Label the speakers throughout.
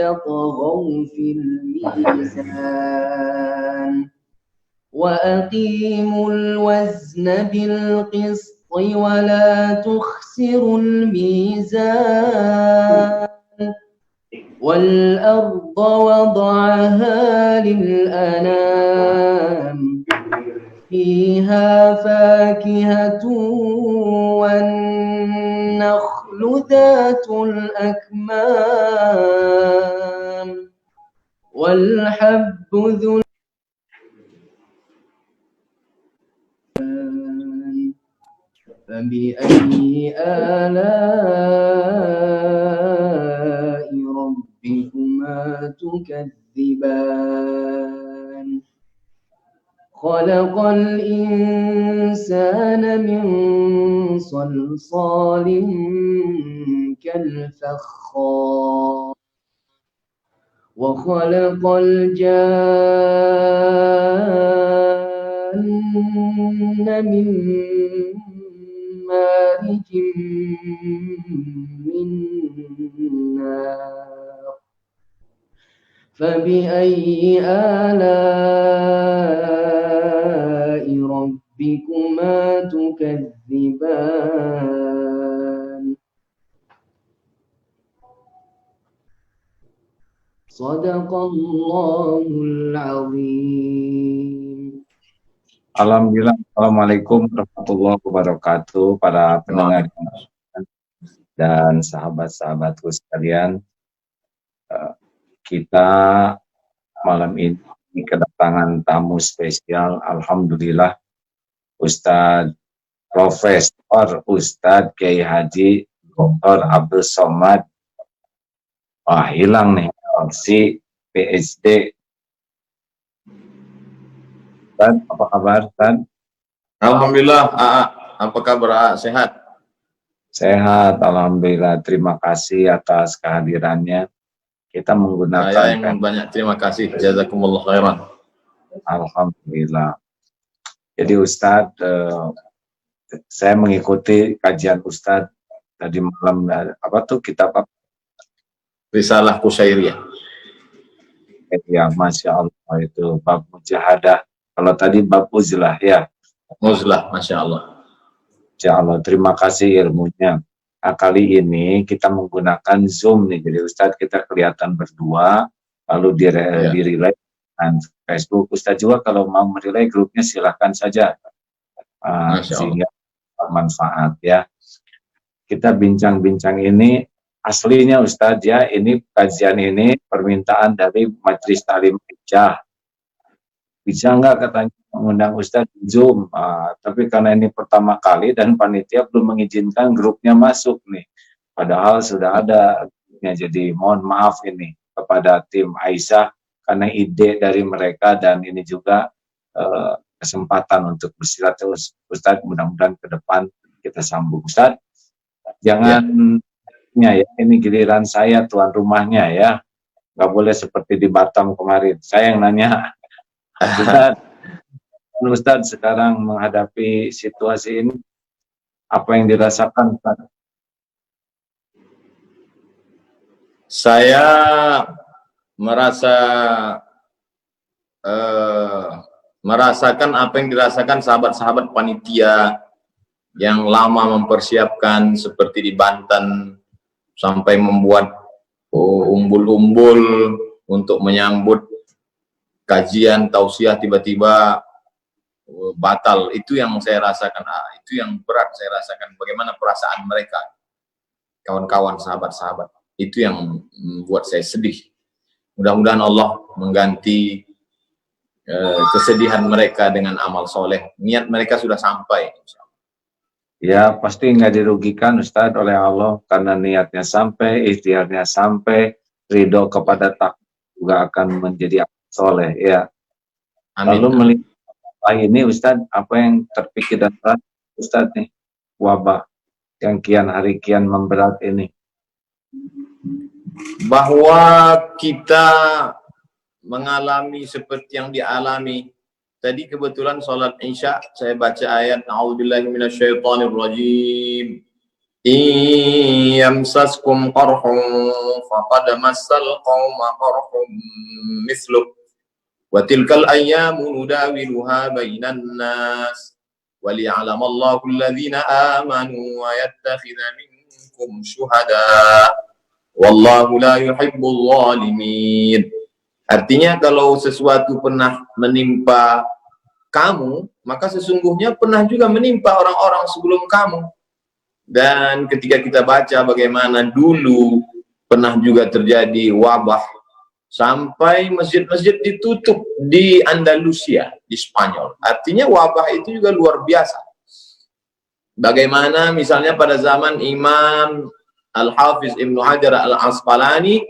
Speaker 1: يطغوا في الميزان وأقيموا الوزن بالقسط ولا تخسروا الميزان والأرض وضعها للأنام فيها فاكهة والنخل ذات الأكمام والحب ذو فبأي آلاء ربكما تكذبان خلق الإنسان من صلصال كالفخار وخلق الجان من مارج من نار فبأي آلاء ربكما تكذبان صدق الله العظيم.
Speaker 2: Alhamdulillah. Assalamualaikum warahmatullahi wabarakatuh para pendengar dan sahabat-sahabatku sekalian. Kita malam ini kedatangan tamu spesial. Alhamdulillah, Ustadz Profesor Ustadz Kiai Haji Dr. Abdul Somad. Wah, hilang nih si PhD. Ustadz, apa kabar, Ustadz?
Speaker 3: Alhamdulillah, apa kabar? Sehat?
Speaker 2: Sehat, alhamdulillah. Terima kasih atas kehadirannya. Kita menggunakan.
Speaker 3: Saya yang banyak terima kasih. Jazakumullah khairan.
Speaker 2: Alhamdulillah. Jadi Ustadz, saya mengikuti kajian Ustadz tadi malam. Apa tuh kitab apa?
Speaker 3: Risalah Qusyairiyah.
Speaker 2: Ya, Masya Allah, itu bab mujahadah. Kalau tadi bab uzlah ya.
Speaker 3: Uzlah, Masya Allah.
Speaker 2: Masya Allah, terima kasih ilmunya. Nah, kali ini kita menggunakan Zoom nih. Jadi Ustadz kita kelihatan berdua, lalu di-relay dan Facebook. Ustadz juga kalau mau merelay grupnya silahkan saja. Sehingga bermanfaat ya. Kita bincang-bincang ini aslinya Ustadz ya, ini kajian ini permintaan dari Majelis Ta'lim Hijjah. Bisa nggak katanya mengundang Ustadz di Zoom, tapi karena ini pertama kali dan panitia belum mengizinkan grupnya masuk nih, padahal sudah ada grupnya. Jadi mohon maaf ini kepada tim Aisyah karena ide dari mereka dan ini juga kesempatan untuk bersilaturahmi Ustadz, mudah-mudahan ke depan kita sambung. Ustadz, jangan ya, ini giliran saya tuan rumahnya ya, nggak boleh seperti di Batam kemarin, saya yang nanya. Ustadz sekarang menghadapi situasi ini, apa yang dirasakan Ustadz?
Speaker 3: Saya merasakan apa yang dirasakan sahabat-sahabat panitia yang lama mempersiapkan, seperti di Banten sampai membuat umbul-umbul untuk menyambut kajian tausiah tiba-tiba batal. Itu yang saya rasakan, itu yang berat saya rasakan. Bagaimana perasaan mereka, kawan-kawan, sahabat-sahabat, itu yang membuat saya sedih. Mudah-mudahan Allah mengganti kesedihan mereka dengan amal soleh. Niat mereka sudah sampai.
Speaker 2: Ya pasti nggak dirugikan Ustadz oleh Allah, karena niatnya sampai, ikhtiarnya sampai, ridho kepada takdir juga akan menjadi soleh ya. Amin. Lalu melihat ini Ustadz, apa yang terpikir dan berat Ustadz nih, wabah yang kian hari kian memberat ini?
Speaker 3: Bahwa kita mengalami seperti yang dialami. Tadi kebetulan sholat Isya saya baca ayat A'udzubillahi minasyaitonirrajim. yamsaskum qarhun faqad massal qauma qarhun misluh wa tilkal ayyamu nudawiluha bainan nas wa liya'lamallahu alladhina amanu wa yattakhidha minkum syuhada wallahu la yuhibbul zalimin. Artinya kalau sesuatu pernah menimpa kamu, maka sesungguhnya pernah juga menimpa orang-orang sebelum kamu. Dan ketika kita baca bagaimana dulu pernah juga terjadi wabah sampai masjid-masjid ditutup di Andalusia, di Spanyol. Artinya wabah itu juga luar biasa. Bagaimana misalnya pada zaman Imam Al-Hafiz Ibnu Hajar Al-Asqalani,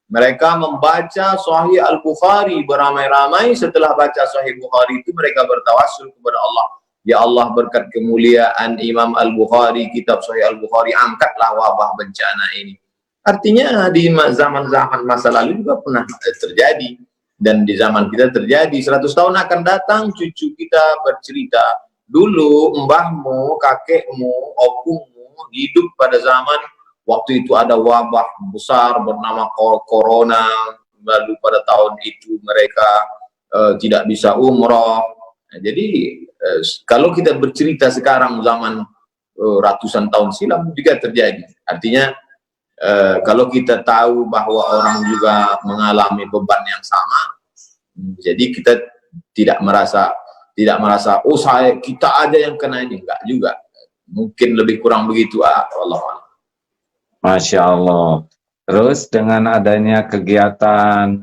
Speaker 3: mereka membaca Sahih Al-Bukhari beramai-ramai. Setelah baca Sahih Bukhari itu mereka bertawassul kepada Allah. Ya Allah, berkat kemuliaan Imam Al-Bukhari, kitab Sahih Al-Bukhari, angkatlah wabah bencana ini. Artinya di zaman-zaman masa lalu juga pernah terjadi. Dan di zaman kita terjadi. 100 tahun akan datang, cucu kita bercerita, dulu mbahmu, kakekmu, opungmu hidup pada zaman waktu itu ada wabah besar bernama Corona. Lalu pada tahun itu mereka tidak bisa umroh. Nah, jadi kalau kita bercerita sekarang zaman ratusan tahun silam juga terjadi. Artinya kalau kita tahu bahwa orang juga mengalami beban yang sama, jadi kita tidak merasa oh kita aja yang kena ini, enggak juga. Mungkin lebih kurang begitu. Allah.
Speaker 2: Masya Allah. Terus dengan adanya kegiatan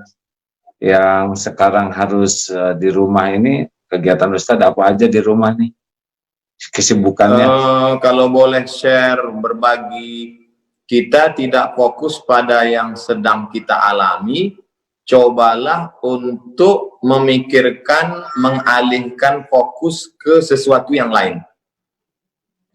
Speaker 2: yang sekarang harus di rumah ini, kegiatan Ustadz apa aja di rumah nih? Kesibukannya?
Speaker 3: Kalau boleh share, berbagi, kita tidak fokus pada yang sedang kita alami, cobalah untuk memikirkan, mengalihkan fokus ke sesuatu yang lain.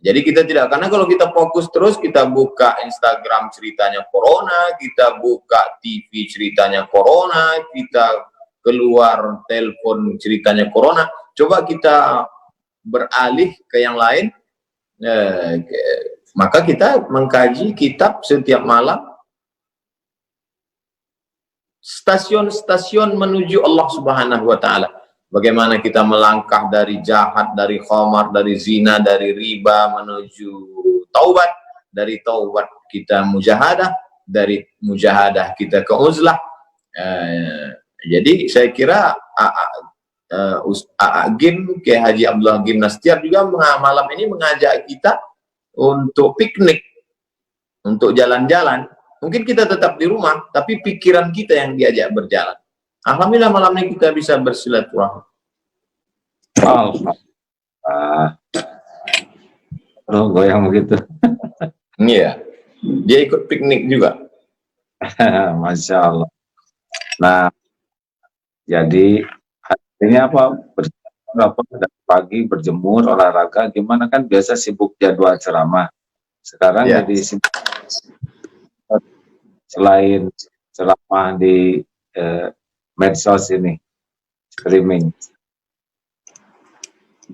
Speaker 3: Jadi kita tidak, karena kalau kita fokus terus, kita buka Instagram ceritanya Corona, kita buka TV ceritanya Corona, kita keluar telepon ceritanya Corona, coba kita beralih ke yang lain. Maka kita mengkaji kitab setiap malam, stasiun-stasiun menuju Allah Subhanahu wa Ta'ala. Bagaimana kita melangkah dari jahat, dari khamar, dari zina, dari riba menuju taubat, dari taubat kita mujahadah, dari mujahadah kita ke uzlah. Jadi saya kira Gim, Kiai Haji Abdullah Gim Nastiar juga malam ini mengajak kita untuk piknik, untuk jalan-jalan. Mungkin kita tetap di rumah, tapi pikiran kita yang diajak berjalan. Alhamdulillah malam ini kita bisa bersilaturahmi.
Speaker 2: Oh, goyang begitu.
Speaker 3: Iya, dia ikut piknik juga.
Speaker 2: Masya Allah. Nah, jadi ini apa? Dari pagi berjemur, olahraga, gimana kan biasa sibuk jadwal ceramah. Sekarang
Speaker 3: ya,
Speaker 2: jadi sibuk selain ceramah di medsos ini, streaming.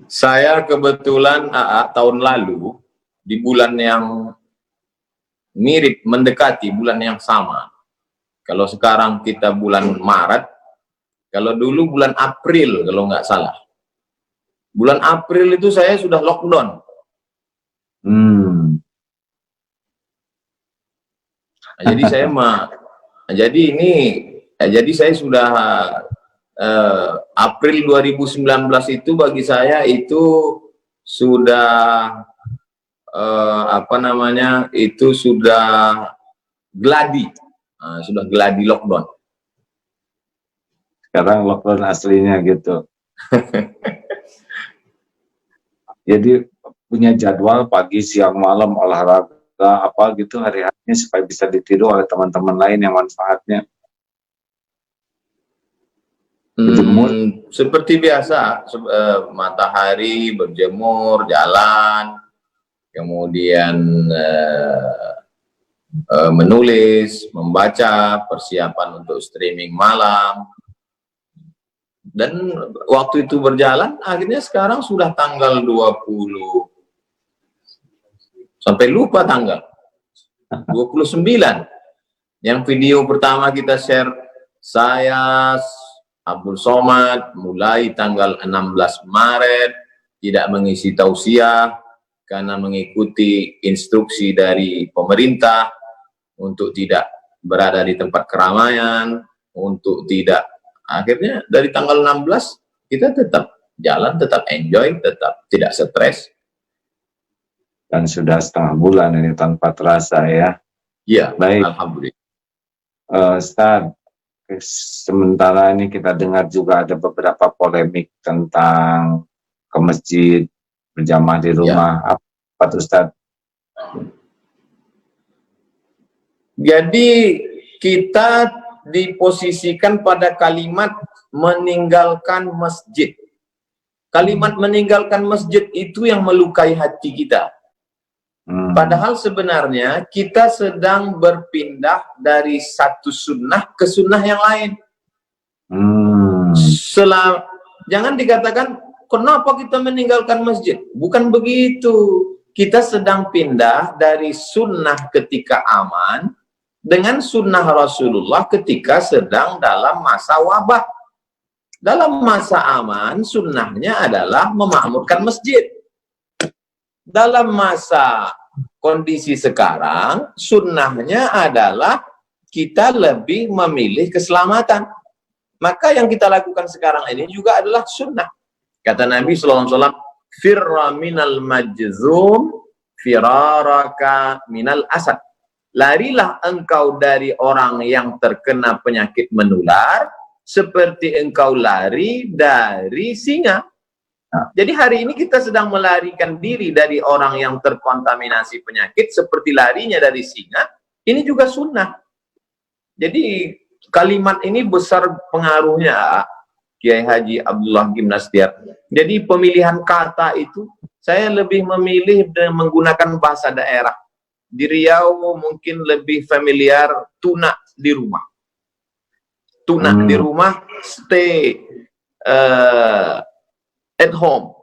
Speaker 3: Saya kebetulan tahun lalu di bulan yang mirip, mendekati bulan yang sama. Kalau sekarang kita bulan Maret, kalau dulu bulan April kalau nggak salah. Bulan April itu saya sudah lockdown. Jadi jadi saya sudah April 2019 itu bagi saya itu sudah itu sudah gladi, sudah gladi lockdown.
Speaker 2: Sekarang lockdown aslinya gitu. Jadi punya jadwal pagi, siang, malam, olahraga apa gitu hari-harinya supaya bisa ditiru oleh teman-teman lain yang manfaatnya.
Speaker 3: Seperti biasa, matahari, berjemur, jalan, kemudian menulis, membaca, persiapan untuk streaming malam. Dan waktu itu berjalan, akhirnya sekarang sudah tanggal 20 Sampai lupa tanggal. 29. Yang video pertama kita share, saya Abdul Somad mulai tanggal 16 Maret tidak mengisi tausiah karena mengikuti instruksi dari pemerintah untuk tidak berada di tempat keramaian, untuk tidak, akhirnya dari tanggal 16 kita tetap jalan, tetap enjoy, tetap tidak stres.
Speaker 2: Dan sudah setengah bulan ini tanpa terasa ya.
Speaker 3: Iya,
Speaker 2: baik.
Speaker 3: Alhamdulillah.
Speaker 2: Ustaz, sementara ini kita dengar juga ada beberapa polemik tentang ke masjid, berjamaah di rumah. Ya. Apa Ustaz?
Speaker 3: Jadi kita diposisikan pada kalimat meninggalkan masjid. Kalimat meninggalkan masjid itu yang melukai hati kita. Padahal sebenarnya kita sedang berpindah dari satu sunnah ke sunnah yang lain. Jangan dikatakan, kenapa kita meninggalkan masjid? Bukan begitu. Kita sedang pindah dari sunnah ketika aman dengan sunnah Rasulullah ketika sedang dalam masa wabah. Dalam masa aman, sunnahnya adalah memakmurkan masjid. Dalam masa kondisi sekarang, sunnahnya adalah kita lebih memilih keselamatan. Maka yang kita lakukan sekarang ini juga adalah sunnah. Kata Nabi SAW, firra minal majzum, firaraka minal asad. Larilah engkau dari orang yang terkena penyakit menular, seperti engkau lari dari singa. Jadi hari ini kita sedang melarikan diri dari orang yang terkontaminasi penyakit seperti larinya dari singa. Ini juga sunnah. Jadi kalimat ini besar pengaruhnya, Kiai Haji Abdullah Gimnastiar. Jadi pemilihan kata itu saya lebih memilih menggunakan bahasa daerah. Di Riau mungkin lebih familiar tuna di rumah. Tuna di rumah, stay at home.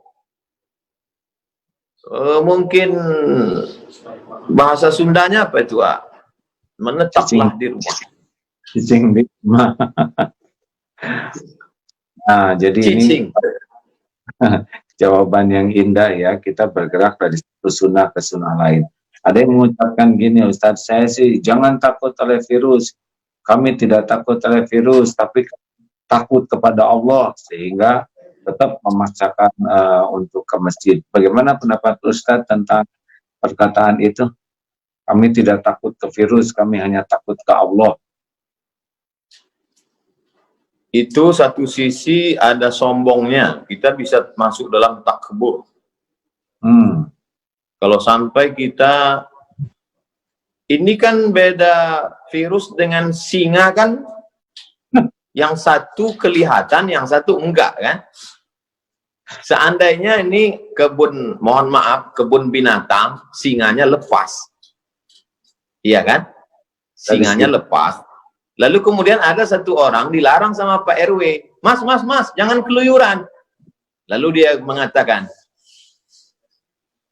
Speaker 3: Mungkin bahasa Sundanya apa itu? Menetaplah di rumah.
Speaker 2: Cicing di rumah. Nah, jadi
Speaker 3: Cicing.
Speaker 2: Ini jawaban yang indah ya. Kita bergerak dari satu sunnah ke sunnah lain. Ada yang mengucapkan gini, Ustadz, saya sih jangan takut oleh virus. Kami tidak takut oleh virus, tapi takut kepada Allah, sehingga tetap memaksakan untuk ke masjid. Bagaimana pendapat Ustadz tentang perkataan itu? Kami tidak takut ke virus, kami hanya takut ke Allah.
Speaker 3: Itu satu sisi ada sombongnya, kita bisa masuk dalam takbur. Kalau sampai kita, ini kan beda virus dengan singa kan, yang satu kelihatan, yang satu enggak kan. Seandainya ini kebun, mohon maaf, kebun binatang, singanya lepas. Iya kan? Singanya lepas. Lalu kemudian ada satu orang dilarang sama Pak RW, mas, jangan keluyuran. Lalu dia mengatakan,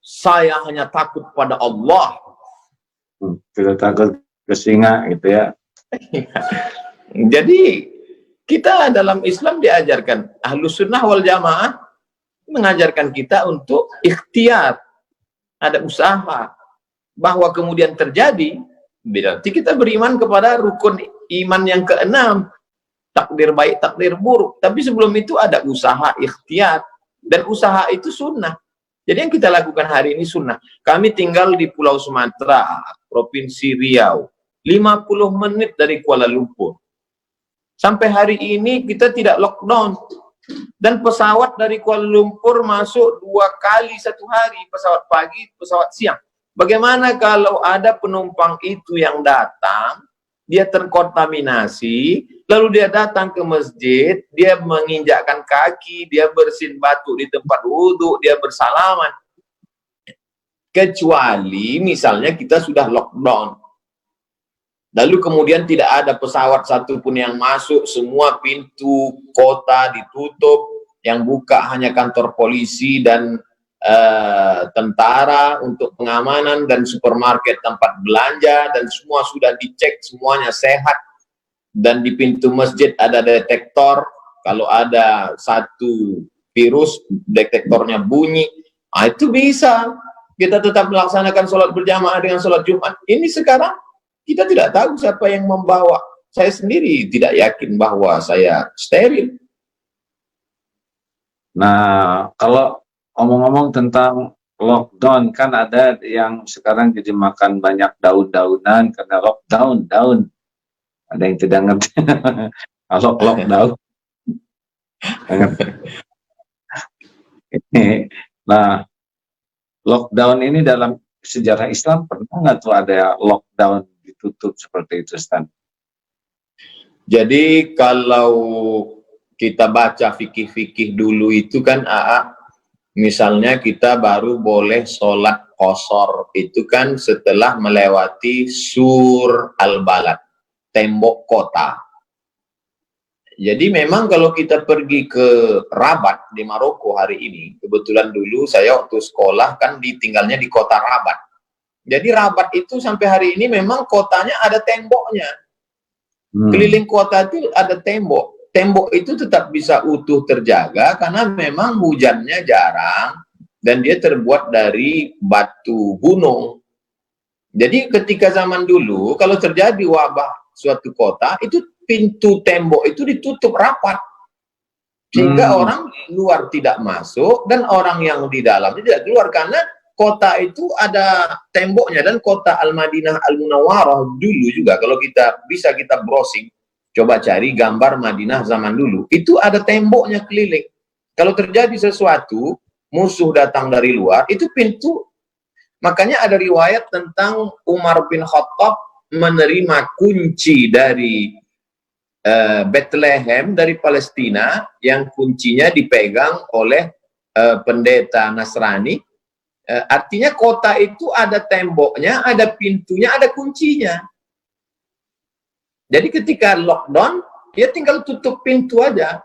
Speaker 3: saya hanya takut pada Allah.
Speaker 2: Tidak takut ke singa gitu ya.
Speaker 3: Jadi kita dalam Islam diajarkan, Ahlus Sunnah wal Jamaah mengajarkan kita untuk ikhtiar, ada usaha, bahwa kemudian terjadi, berarti kita beriman kepada rukun iman yang keenam, takdir baik, takdir buruk. Tapi sebelum itu ada usaha ikhtiar, dan usaha itu sunnah. Jadi yang kita lakukan hari ini sunnah. Kami tinggal di Pulau Sumatera, Provinsi Riau, 50 menit dari Kuala Lumpur. Sampai hari ini kita tidak lockdown. Dan pesawat dari Kuala Lumpur masuk 2 kali satu hari, pesawat pagi, pesawat siang. Bagaimana kalau ada penumpang itu yang datang, dia terkontaminasi, lalu dia datang ke masjid, dia menginjakkan kaki, dia bersin batu di tempat wudhu, dia bersalaman. Kecuali misalnya kita sudah lockdown. Lalu kemudian tidak ada pesawat satupun yang masuk, semua pintu kota ditutup, yang buka hanya kantor polisi dan tentara untuk pengamanan, dan supermarket tempat belanja, dan semua sudah dicek, semuanya sehat, dan di pintu masjid ada detektor, kalau ada satu virus detektornya bunyi, itu bisa kita tetap melaksanakan sholat berjamaah dengan sholat Jumat. Ini sekarang kita tidak tahu siapa yang membawa. Saya sendiri tidak yakin bahwa saya steril.
Speaker 2: Nah, kalau ngomong-ngomong tentang lockdown, kan ada yang sekarang jadi makan banyak daun-daunan karena lockdown, daun. Ada yang tidak ngerti. Kalau lockdown. Nah, lockdown ini dalam sejarah Islam pernah nggak tuh ada lockdown ditutup seperti itu, Stan?
Speaker 3: Jadi kalau kita baca fikih-fikih dulu itu kan, misalnya kita baru boleh sholat qasar itu kan setelah melewati sur al-balad, tembok kota. Jadi memang kalau kita pergi ke Rabat di Maroko hari ini, kebetulan dulu saya waktu sekolah kan ditinggalnya di kota Rabat. Jadi Rabat itu sampai hari ini memang kotanya ada temboknya. Keliling kota itu ada tembok. Tembok itu tetap bisa utuh terjaga karena memang hujannya jarang dan dia terbuat dari batu gunung. Jadi ketika zaman dulu kalau terjadi wabah suatu kota, itu pintu tembok itu ditutup rapat sehingga orang luar tidak masuk dan orang yang di dalam tidak keluar, karena kota itu ada temboknya. Dan kota Al-Madinah Al-Munawwarah dulu juga, kalau kita bisa kita browsing, coba cari gambar Madinah zaman dulu, itu ada temboknya keliling. Kalau terjadi sesuatu, musuh datang dari luar, itu pintu. Makanya ada riwayat tentang Umar bin Khattab menerima kunci dari Bethlehem dari Palestina, yang kuncinya dipegang oleh pendeta Nasrani. Artinya kota itu ada temboknya, ada pintunya, ada kuncinya. Jadi ketika lockdown, dia tinggal tutup pintu aja.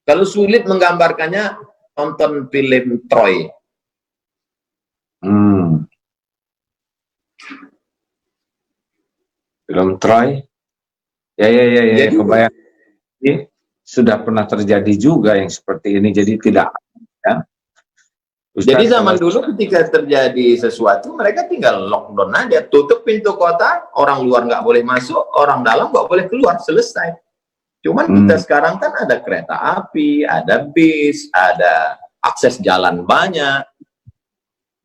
Speaker 3: Kalau sulit menggambarkannya, tonton film Troy.
Speaker 2: Film Troy? Ya,
Speaker 3: Jadi,
Speaker 2: kebayang. Ini sudah pernah terjadi juga yang seperti ini, jadi tidak. Ya. Ustaz,
Speaker 3: jadi zaman dulu ketika terjadi sesuatu, mereka tinggal lockdown aja, tutup pintu kota, orang luar nggak boleh masuk, orang dalam nggak boleh keluar, selesai. Cuman kita sekarang kan ada kereta api, ada bis, ada akses jalan banyak.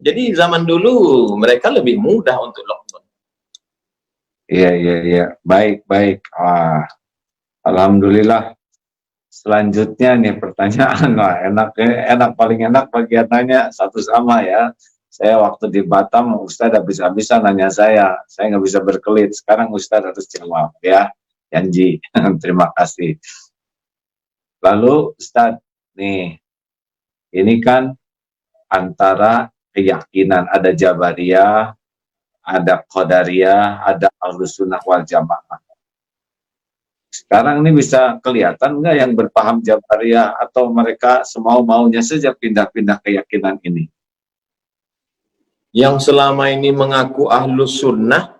Speaker 3: Jadi zaman dulu mereka lebih mudah untuk lockdown.
Speaker 2: Iya. Baik. Alhamdulillah. Selanjutnya nih pertanyaan, enak paling enak bagiannya satu sama ya. Saya waktu di Batam, Ustadz habis-habisan nanya saya nggak bisa berkelit. Sekarang Ustadz harus jawab ya, janji. Terima kasih. Lalu Ustadz, nih, ini kan antara keyakinan, ada Jabariyah, ada Qadariyah, ada Ahlussunnah wal Jamaah. Sekarang ini bisa kelihatan nggak yang berpaham Jabariyah, atau mereka semau-maunya saja pindah-pindah keyakinan ini?
Speaker 3: Yang selama ini mengaku Ahlus Sunnah,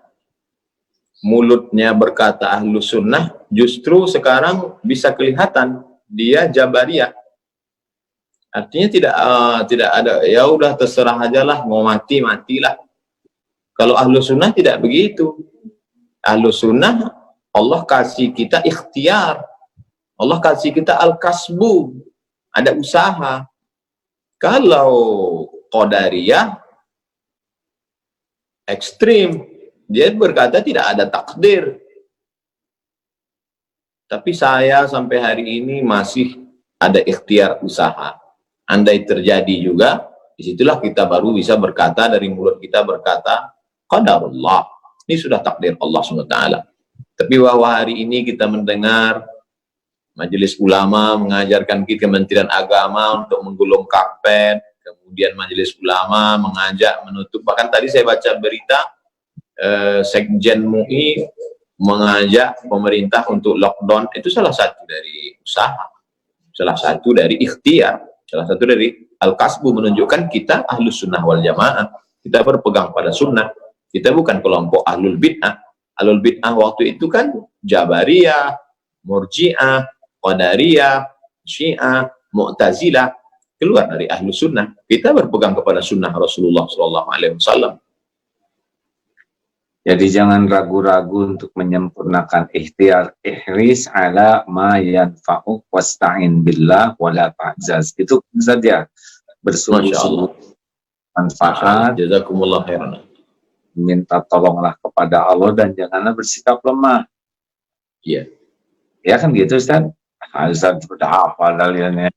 Speaker 3: mulutnya berkata Ahlus Sunnah, justru sekarang bisa kelihatan dia Jabariyah. Artinya tidak ada, ya udah terserah aja lah, mau mati matilah. Kalau Ahlus Sunnah tidak begitu. Ahlus Sunnah, Allah kasih kita ikhtiar, Allah kasih kita al-kasbu, ada usaha. Kalau Qadariyah ekstrim, dia berkata tidak ada takdir. Tapi saya sampai hari ini masih ada ikhtiar usaha. Andai terjadi juga, disitulah kita baru bisa berkata, dari mulut kita berkata, qadarullah, ini sudah takdir Allah SWT. Tapi bahwa hari ini kita mendengar Majelis Ulama mengajarkan kita, Kementerian Agama untuk menggulung karpet, kemudian Majelis Ulama mengajak menutup, bahkan tadi saya baca berita Sekjen MUI mengajak pemerintah untuk lockdown. Itu salah satu dari usaha, salah satu dari ikhtiar. Salah satu dari al-kasbu menunjukkan kita ahlus sunnah wal jamaah. Kita berpegang pada sunnah. Kita bukan kelompok ahlul bid'ah. Ahlul bid'ah waktu itu kan Jabariyah, Murji'ah, Qadariyah, Syiah, Mu'tazilah, keluar dari ahlus sunnah. Kita berpegang kepada sunnah Rasulullah SAW.
Speaker 2: Jadi jangan ragu-ragu untuk menyempurnakan ikhtiar, ihris ala ma yanfa'uk wasta'in billah wala ta'jaz. Itu saja, bersungguh-sungguh manfaat,
Speaker 3: jazakumullah khairan,
Speaker 2: minta tolonglah kepada Allah dan janganlah bersikap lemah.
Speaker 3: Iya.
Speaker 2: Ya kan gitu Ustaz? Ustaz sudah hafal dalilnya.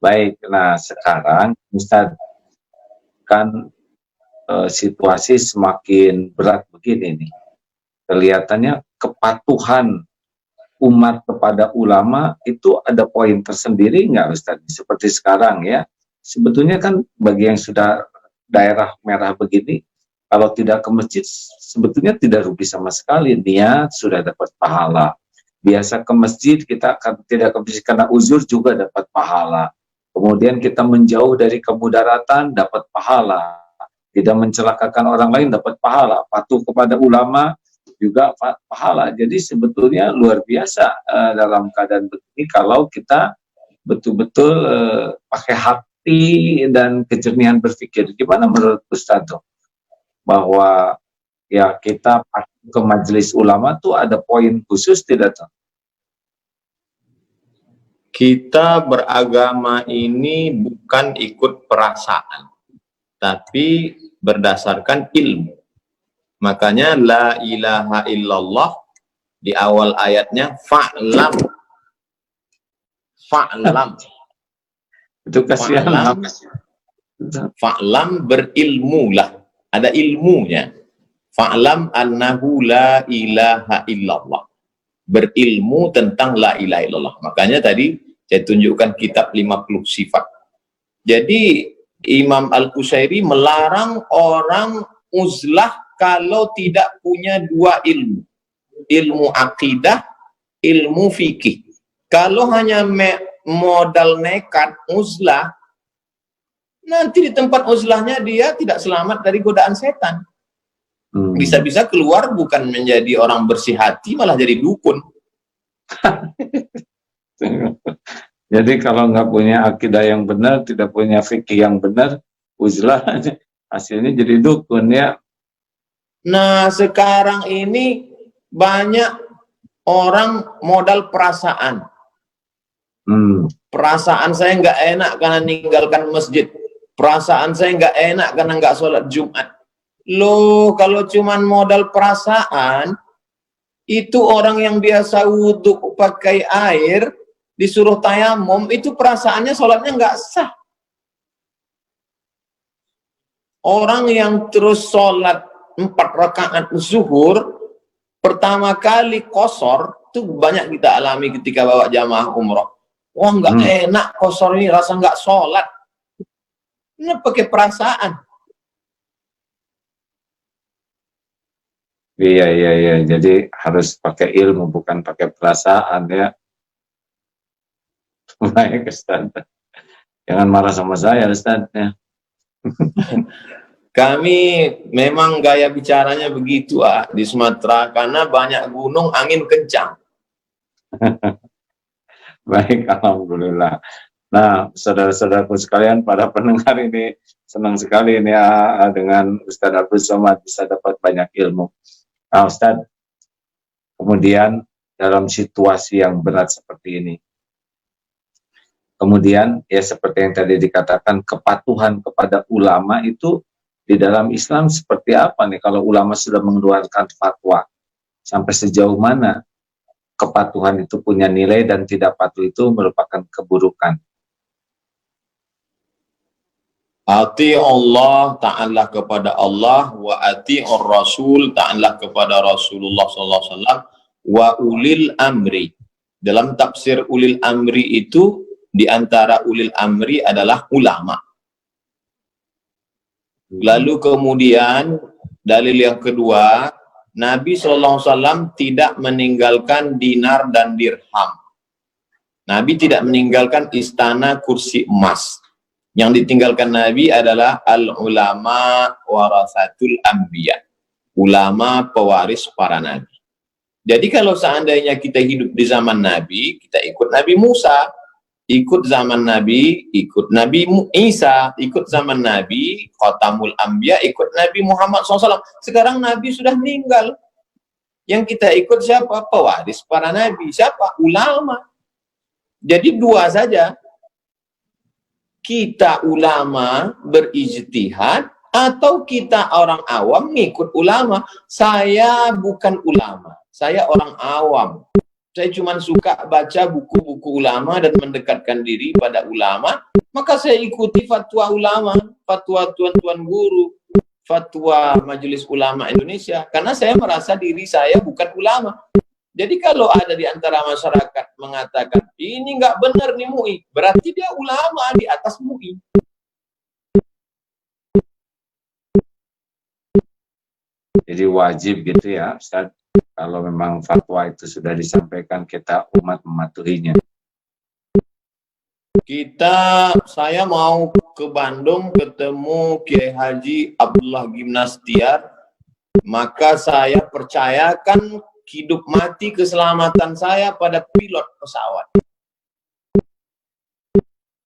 Speaker 2: Baik, nah sekarang Ustaz kan situasi semakin berat begini nih. Kelihatannya kepatuhan umat kepada ulama itu ada poin tersendiri nggak Ustaz? Seperti sekarang ya. Sebetulnya kan bagi yang sudah daerah merah begini, kalau tidak ke masjid sebetulnya tidak rugi sama sekali. Niat sudah dapat pahala. Biasa ke masjid kita akan tidak ke masjid karena uzur juga dapat pahala. Kemudian kita menjauh dari kemudaratan dapat pahala. Tidak mencelakakan orang lain dapat pahala, patuh kepada ulama juga pahala. Jadi sebetulnya luar biasa dalam keadaan begini kalau kita betul-betul pakai hati dan kejernihan berpikir. Gimana menurut Ustaz bahwa ya kita ke majelis ulama tuh ada poin khusus tidak tuh?
Speaker 3: Kita beragama ini bukan ikut perasaan, tapi berdasarkan ilmu. Makanya la ilaha illallah di awal ayatnya fa'lam. Fa'lam.
Speaker 2: Itu kasihan.
Speaker 3: Fa'lam berilmulah. Ada ilmunya. Fa'lam annahu la ilaha illallah. Berilmu tentang la ilaha illallah. Makanya tadi saya tunjukkan kitab 50 sifat. Jadi Imam Al-Qusairi melarang orang uzlah kalau tidak punya dua ilmu. Ilmu akidah, ilmu fikih. Kalau hanya modal nekat uzlah, nanti di tempat uzlahnya dia tidak selamat dari godaan setan. Bisa-bisa keluar bukan menjadi orang bersih hati, malah jadi dukun.
Speaker 2: Jadi kalau nggak punya akidah yang benar, tidak punya fikih yang benar, uzlah hasilnya jadi dukun ya.
Speaker 3: Nah sekarang ini banyak orang modal perasaan. Perasaan saya nggak enak karena meninggalkan masjid. Perasaan saya nggak enak karena nggak sholat Jumat. Loh, kalau cuman modal perasaan, itu orang yang biasa wudhu pakai air, disuruh tayamum, itu perasaannya sholatnya nggak sah. Orang yang terus sholat 4 rakaat zuhur, pertama kali kosor, itu banyak kita alami ketika bawa jamaah umroh. Wah nggak enak kosor ini, rasa nggak sholat. Ini pakai perasaan.
Speaker 2: Iya. Jadi harus pakai ilmu, bukan pakai perasaan ya. Baik Ustaz. Jangan marah sama saya Ustaz ya.
Speaker 3: Kami memang gaya bicaranya begitu di Sumatera karena banyak gunung, angin kencang.
Speaker 2: Baik, alhamdulillah. Nah, saudara-saudaraku sekalian, para pendengar ini senang sekali ini ya dengan Ustaz Abdul Somad bisa dapat banyak ilmu. Nah, Ustaz, kemudian dalam situasi yang berat seperti ini, kemudian ya seperti yang tadi dikatakan, kepatuhan kepada ulama itu di dalam Islam seperti apa nih kalau ulama sudah mengeluarkan fatwa? Sampai sejauh mana kepatuhan itu punya nilai dan tidak patuh itu merupakan keburukan?
Speaker 3: Ati Allah, ta'ala kepada Allah, wa ati'ur Rasul, ta'ala kepada Rasulullah SAW, wa ulil amri. Dalam tafsir ulil amri itu, di antara ulil amri adalah ulama. Lalu kemudian dalil yang kedua, Nabi SAW tidak meninggalkan dinar dan dirham. Nabi tidak meninggalkan istana kursi emas. Yang ditinggalkan Nabi adalah al-ulama warasatul anbiya. Ulama pewaris para nabi. Jadi kalau seandainya kita hidup di zaman Nabi, kita ikut Nabi Musa, ikut zaman Nabi, ikut Nabi Isa, ikut zaman Nabi, Khatamul Anbiya, ikut Nabi Muhammad SAW. Sekarang Nabi sudah meninggal. Yang kita ikut siapa? Pewaris para nabi. Siapa? Ulama. Jadi dua saja. Kita ulama berijtihad atau kita orang awam ngikut ulama. Saya bukan ulama. Saya orang awam. Saya cuma suka baca buku-buku ulama dan mendekatkan diri pada ulama. Maka saya ikuti fatwa ulama, fatwa tuan-tuan guru, fatwa Majelis Ulama Indonesia. Karena saya merasa diri saya bukan ulama. Jadi kalau ada di antara masyarakat mengatakan, ini nggak benar nih MUI, berarti dia ulama di atas MUI.
Speaker 2: Jadi wajib gitu ya Ustaz, kalau memang fatwa itu sudah disampaikan, kita umat mematuhinya.
Speaker 3: Saya mau ke Bandung ketemu Kiai Haji Abdullah Gimnastiar, maka saya percayakan hidup mati keselamatan saya pada pilot pesawat.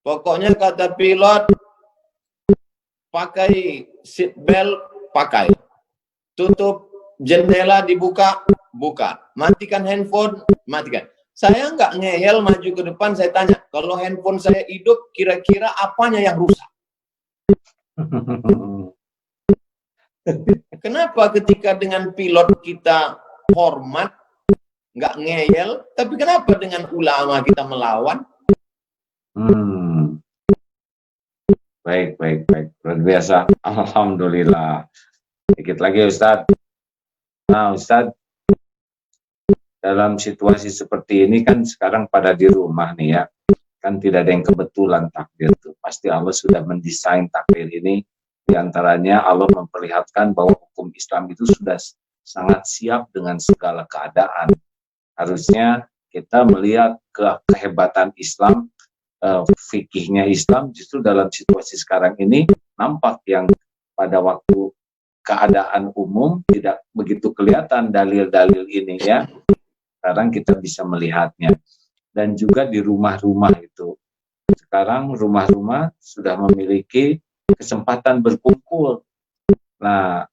Speaker 3: Pokoknya kata pilot, pakai seat belt, pakai. Tutup jendela dibuka, buka. Matikan handphone, matikan. Saya nggak ngeyel maju ke depan, saya tanya, kalau handphone saya hidup, kira-kira apanya yang rusak? Kenapa ketika dengan pilot kita hormat, nggak ngeyel, tapi kenapa dengan ulama kita melawan?
Speaker 2: Baik. Luar biasa. Alhamdulillah. Dikit lagi Ustadz. Nah Ustadz, dalam situasi seperti ini kan sekarang pada di rumah nih ya, kan tidak ada yang kebetulan takdir tuh. Pasti Allah sudah mendesain takdir ini. Di antaranya Allah memperlihatkan bahwa hukum Islam itu sudah sangat siap dengan segala keadaan. Harusnya kita melihat kehebatan Islam, fikihnya Islam, justru dalam situasi sekarang ini nampak yang pada waktu keadaan umum tidak begitu kelihatan dalil-dalil ini ya. Sekarang kita bisa melihatnya. Dan juga di rumah-rumah itu. Sekarang rumah-rumah sudah memiliki kesempatan berkumpul. Nah,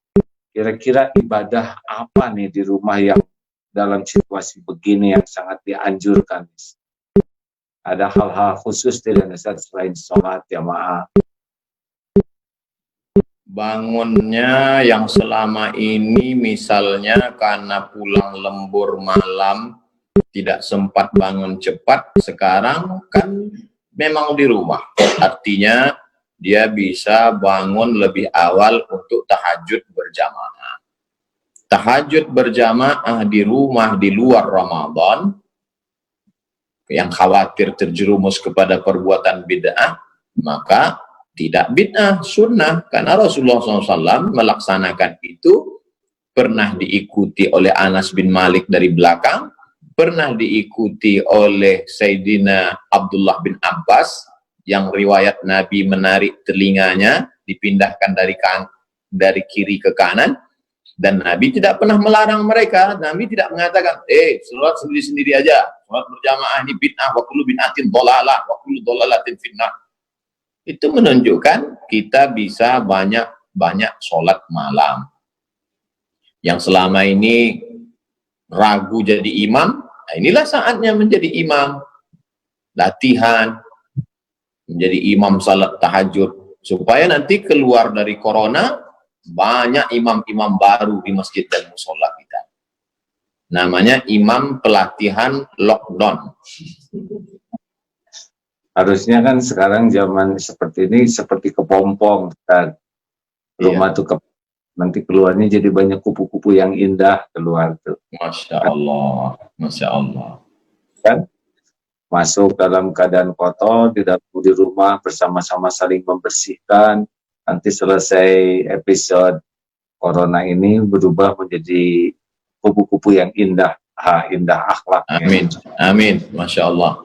Speaker 2: kira-kira ibadah apa nih di rumah yang dalam situasi begini yang sangat dianjurkan? Ada hal-hal khusus tidak Ustaz selain sholat jamaah?
Speaker 3: Bangunnya yang selama ini misalnya karena pulang lembur malam tidak sempat bangun cepat, sekarang kan memang di rumah. Artinya dia bisa bangun lebih awal untuk tahajud berjamaah. Tahajud berjamaah di rumah di luar Ramadan, yang khawatir terjerumus kepada perbuatan bid'ah, maka tidak bid'ah, sunnah. Karena Rasulullah SAW melaksanakan itu, pernah diikuti oleh Anas bin Malik dari belakang, pernah diikuti oleh Sayyidina Abdullah bin Abbas, yang riwayat Nabi menarik telinganya, dipindahkan dari kiri ke kanan, dan Nabi tidak pernah melarang mereka. Nabi tidak mengatakan, sholat sendiri-sendiri aja, sholat berjamaah ini bid'ah, wa kullu bid'atin dhalalah, wa kullu dhalalatin finnah. Itu menunjukkan kita bisa banyak sholat malam. Yang selama ini ragu jadi imam, nah inilah saatnya menjadi imam. Latihan, menjadi imam salat tahajud. Supaya nanti keluar dari corona, banyak imam-imam baru di masjid dan musola kita. Namanya imam pelatihan lockdown.
Speaker 2: Harusnya kan sekarang zaman seperti ini seperti kepompong dan rumah tuh nanti keluarnya jadi banyak kupu-kupu yang indah keluar tuh.
Speaker 3: Masya Allah, Masya Allah.
Speaker 2: Kan masuk dalam keadaan kotor, tidak di rumah bersama-sama saling membersihkan. Nanti selesai episode corona ini berubah menjadi kupu-kupu yang indah, indah akhlaknya.
Speaker 3: Amin, amin, Masya Allah.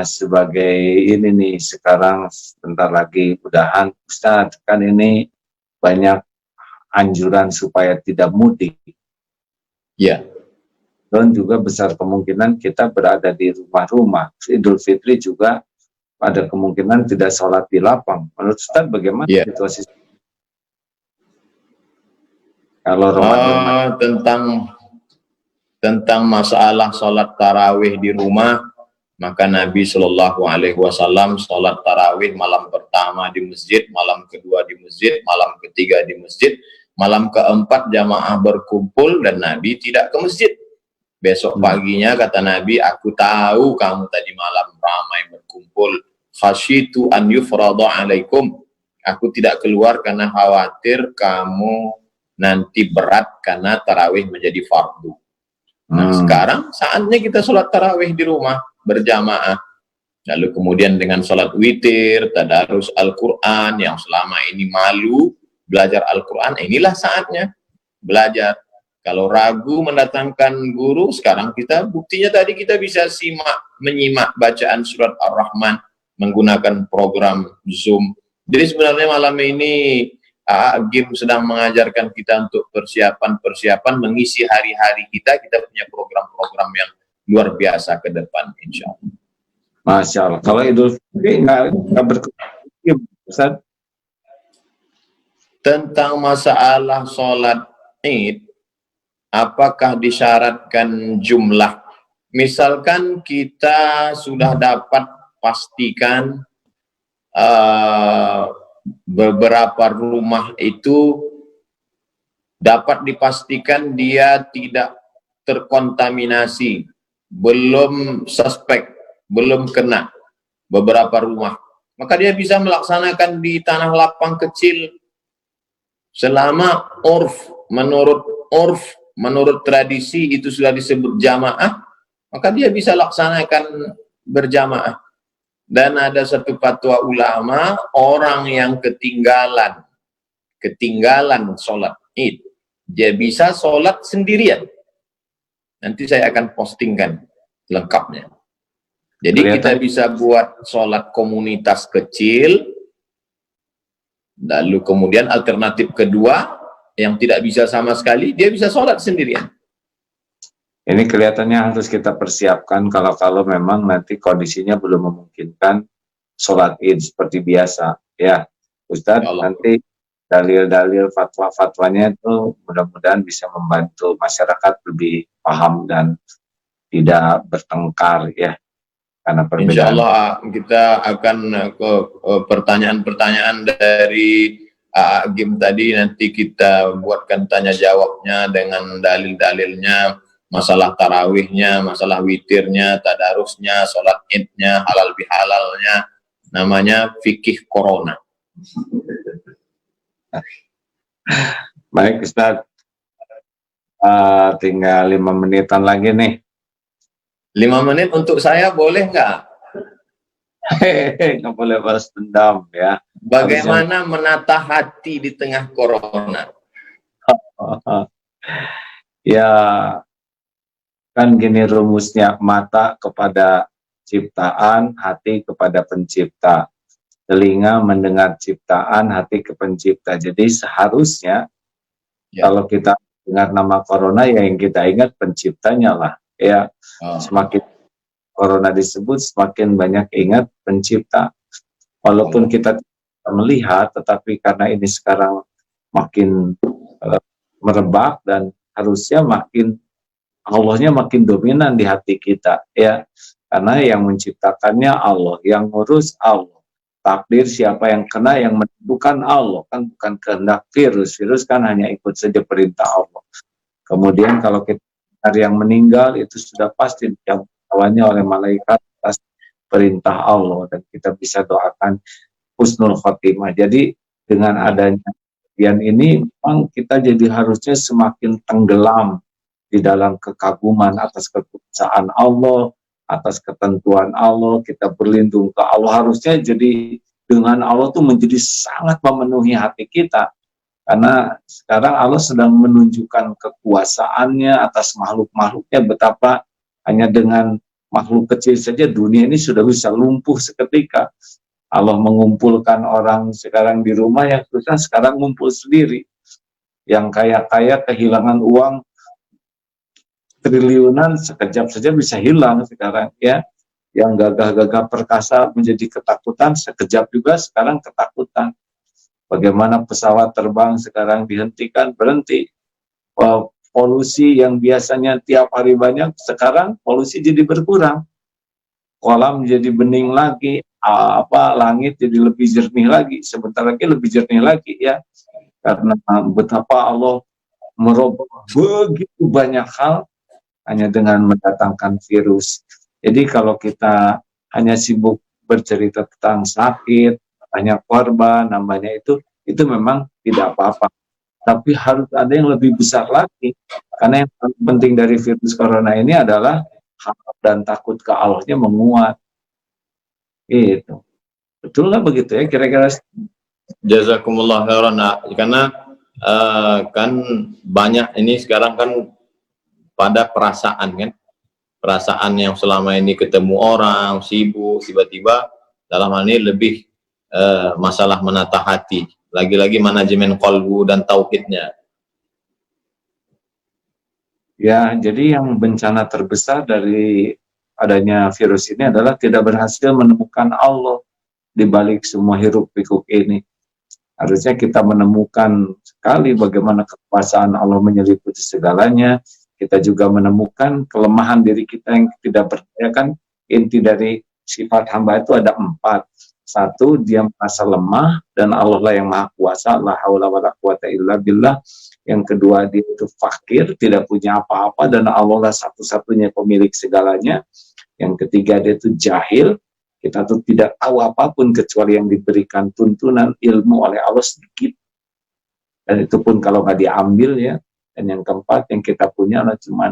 Speaker 2: sebagai ini nih, sekarang sebentar lagi udahan Ustadz, kan ini banyak anjuran supaya tidak mudik.
Speaker 3: Ya.
Speaker 2: Dan juga besar kemungkinan kita berada di rumah-rumah. Idul Fitri juga ada kemungkinan tidak sholat di lapang. Menurut Ustadz bagaimana situasi? Kalau Ramadan
Speaker 3: tentang masalah sholat tarawih di rumah, maka Nabi Shallallahu Alaihi Wasallam sholat tarawih malam pertama di masjid, malam kedua di masjid, malam ketiga di masjid, malam keempat jamaah berkumpul dan Nabi tidak ke masjid. Besok paginya kata Nabi, aku tahu kamu tadi malam ramai berkumpul, khasyitu an yufrada alaikum. Aku tidak keluar karena khawatir kamu nanti berat karena tarawih menjadi fardu. Nah, sekarang saatnya kita sholat tarawih di rumah berjamaah. Lalu kemudian dengan sholat witir, tadarus Al-Quran yang selama ini malu belajar Al-Quran, inilah saatnya belajar. Kalau ragu mendatangkan guru, sekarang kita buktinya tadi kita bisa menyimak bacaan surat Ar-Rahman menggunakan program Zoom. Jadi sebenarnya malam ini Agim sedang mengajarkan kita untuk persiapan mengisi hari-hari kita punya program-program yang luar biasa ke depan, insya Allah.
Speaker 2: Masya Allah. Kalau Idul Fitri nggak berkecuali, Ustaz? Tentang masalah sholat Id, apakah disyaratkan jumlah? Misalkan kita sudah dapat pastikan beberapa rumah itu dapat dipastikan dia tidak terkontaminasi, belum suspek, belum kena beberapa rumah, maka dia bisa melaksanakan di tanah lapang kecil selama menurut tradisi itu sudah disebut jamaah, maka dia bisa laksanakan berjamaah. Dan ada satu fatwa ulama, orang yang ketinggalan sholat Id, dia bisa sholat sendirian. Nanti saya akan postingkan lengkapnya. Jadi kita bisa buat sholat komunitas kecil, lalu kemudian alternatif kedua, yang tidak bisa sama sekali, dia bisa sholat sendirian. Ini kelihatannya harus kita persiapkan kalau memang nanti kondisinya belum memungkinkan sholat Id seperti biasa. Ya, Ustadz, nanti dalil-dalil fatwa-fatwanya itu mudah-mudahan bisa membantu masyarakat lebih paham dan tidak bertengkar ya. Karena perbedaan. Insya Allah kita akan ke pertanyaan-pertanyaan dari Agim tadi, nanti kita buatkan tanya jawabnya dengan dalil-dalilnya, masalah tarawihnya, masalah witirnya, tadarusnya, sholat idnya, halal bihalalnya, namanya fikih corona. Baik Ustaz, tinggal 5 menitan lagi nih. 5 menit untuk saya boleh nggak? Nggak boleh balas dendam ya. Bagaimana menata hati di tengah corona? Ya, kan gini rumusnya, mata kepada ciptaan, hati kepada pencipta, telinga mendengar ciptaan, hati ke pencipta. Jadi seharusnya kalau kita dengar nama corona, ya yang kita ingat penciptanya lah ya. Semakin corona disebut, semakin banyak ingat pencipta. Walaupun kita tidak melihat, tetapi karena ini sekarang makin merebak dan harusnya Allahnya makin dominan di hati kita ya, karena yang menciptakannya Allah, yang ngurus Allah, takdir siapa yang kena yang menentukan Allah, kan bukan kehendak virus kan hanya ikut saja perintah Allah. Kemudian kalau kita hari yang meninggal itu sudah pasti dicabut nyawanya oleh malaikat atas perintah Allah, dan kita bisa doakan husnul khotimah. Jadi dengan adanya kejadian ini memang kita jadi harusnya semakin tenggelam di dalam kekaguman atas kekuasaan Allah, atas ketentuan Allah, kita berlindung ke Allah. Harusnya jadi dengan Allah tuh menjadi sangat memenuhi hati kita, karena sekarang Allah sedang menunjukkan kekuasaannya atas makhluk-makhluknya, betapa hanya dengan makhluk kecil saja dunia ini sudah bisa lumpuh seketika. Allah mengumpulkan orang sekarang di rumah, yang susah sekarang ngumpul sendiri. Yang kaya-kaya kehilangan uang triliunan sekejap saja bisa hilang sekarang ya. Yang gagah-gagah perkasa menjadi ketakutan, sekejap juga sekarang ketakutan. Bagaimana pesawat terbang sekarang dihentikan, berhenti. Polusi yang biasanya tiap hari banyak, sekarang polusi jadi berkurang. Kolam jadi bening lagi, langit jadi lebih jernih lagi, sebentar lagi lebih jernih lagi ya, karena betapa Allah merubah begitu banyak hal hanya dengan mendatangkan virus. Jadi kalau kita hanya sibuk bercerita tentang sakit, banyak korban, namanya itu memang tidak apa-apa. Tapi harus ada yang lebih besar lagi, karena yang paling penting dari virus corona ini adalah harap dan takut ke Allahnya menguat. Itu betul nggak begitu ya kira-kira?
Speaker 3: Jazakumullah khairan. Karena kan banyak ini sekarang kan pada perasaan kan, perasaan yang selama ini ketemu orang sibuk, tiba-tiba dalam hal ini lebih masalah menata hati, lagi-lagi manajemen qalbu dan tauhidnya.
Speaker 2: Ya, jadi yang bencana terbesar dari adanya virus ini adalah tidak berhasil menemukan Allah di balik semua hiruk-pikuk ini. Harusnya kita menemukan sekali bagaimana kekuasaan Allah menyeliputi segalanya. Kita juga menemukan kelemahan diri kita yang tidak berdaya. Kan inti dari sifat hamba itu ada 4. 1, dia merasa lemah dan Allah lah yang maha kuasa, la haula wala quwata illa billah. Yang kedua, dia itu fakir, tidak punya apa-apa dan Allah lah satu-satunya pemilik segalanya. Yang ketiga, dia itu jahil, kita tuh tidak tahu apapun kecuali yang diberikan tuntunan ilmu oleh Allah sedikit, dan itu pun kalau nggak diambil ya. Dan yang keempat, yang kita punya adalah cuma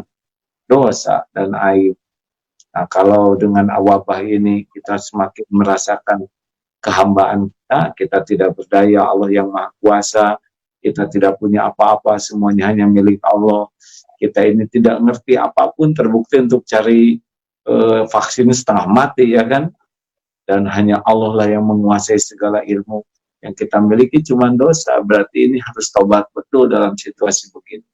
Speaker 2: dosa dan aib. Nah, kalau dengan wabah ini kita semakin merasakan kehambaan kita tidak berdaya, Allah yang maha kuasa, kita tidak punya apa-apa, semuanya hanya milik Allah. Kita ini tidak ngerti apapun, terbukti untuk cari vaksin setengah mati ya kan, dan hanya Allah lah yang menguasai segala ilmu. Yang kita miliki cuma dosa, berarti ini harus tobat betul dalam situasi begini.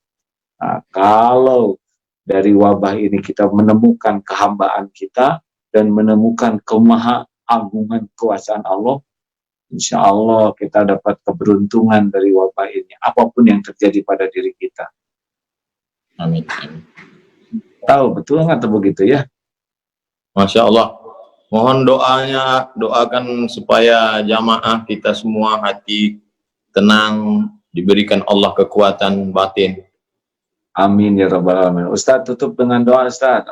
Speaker 2: Nah, kalau dari wabah ini kita menemukan kehambaan kita dan menemukan kemaha-agungan kekuasaan Allah, insya Allah kita dapat keberuntungan dari wabah ini, apapun yang terjadi pada diri kita.
Speaker 3: Amin.
Speaker 2: Tahu betul nggak tuh begitu ya?
Speaker 3: Masya Allah. Mohon doanya, doakan supaya jamaah kita semua hati tenang, diberikan Allah kekuatan batin.
Speaker 2: Amin ya rabbal alamin. Ustaz tutup dengan doa Ustaz.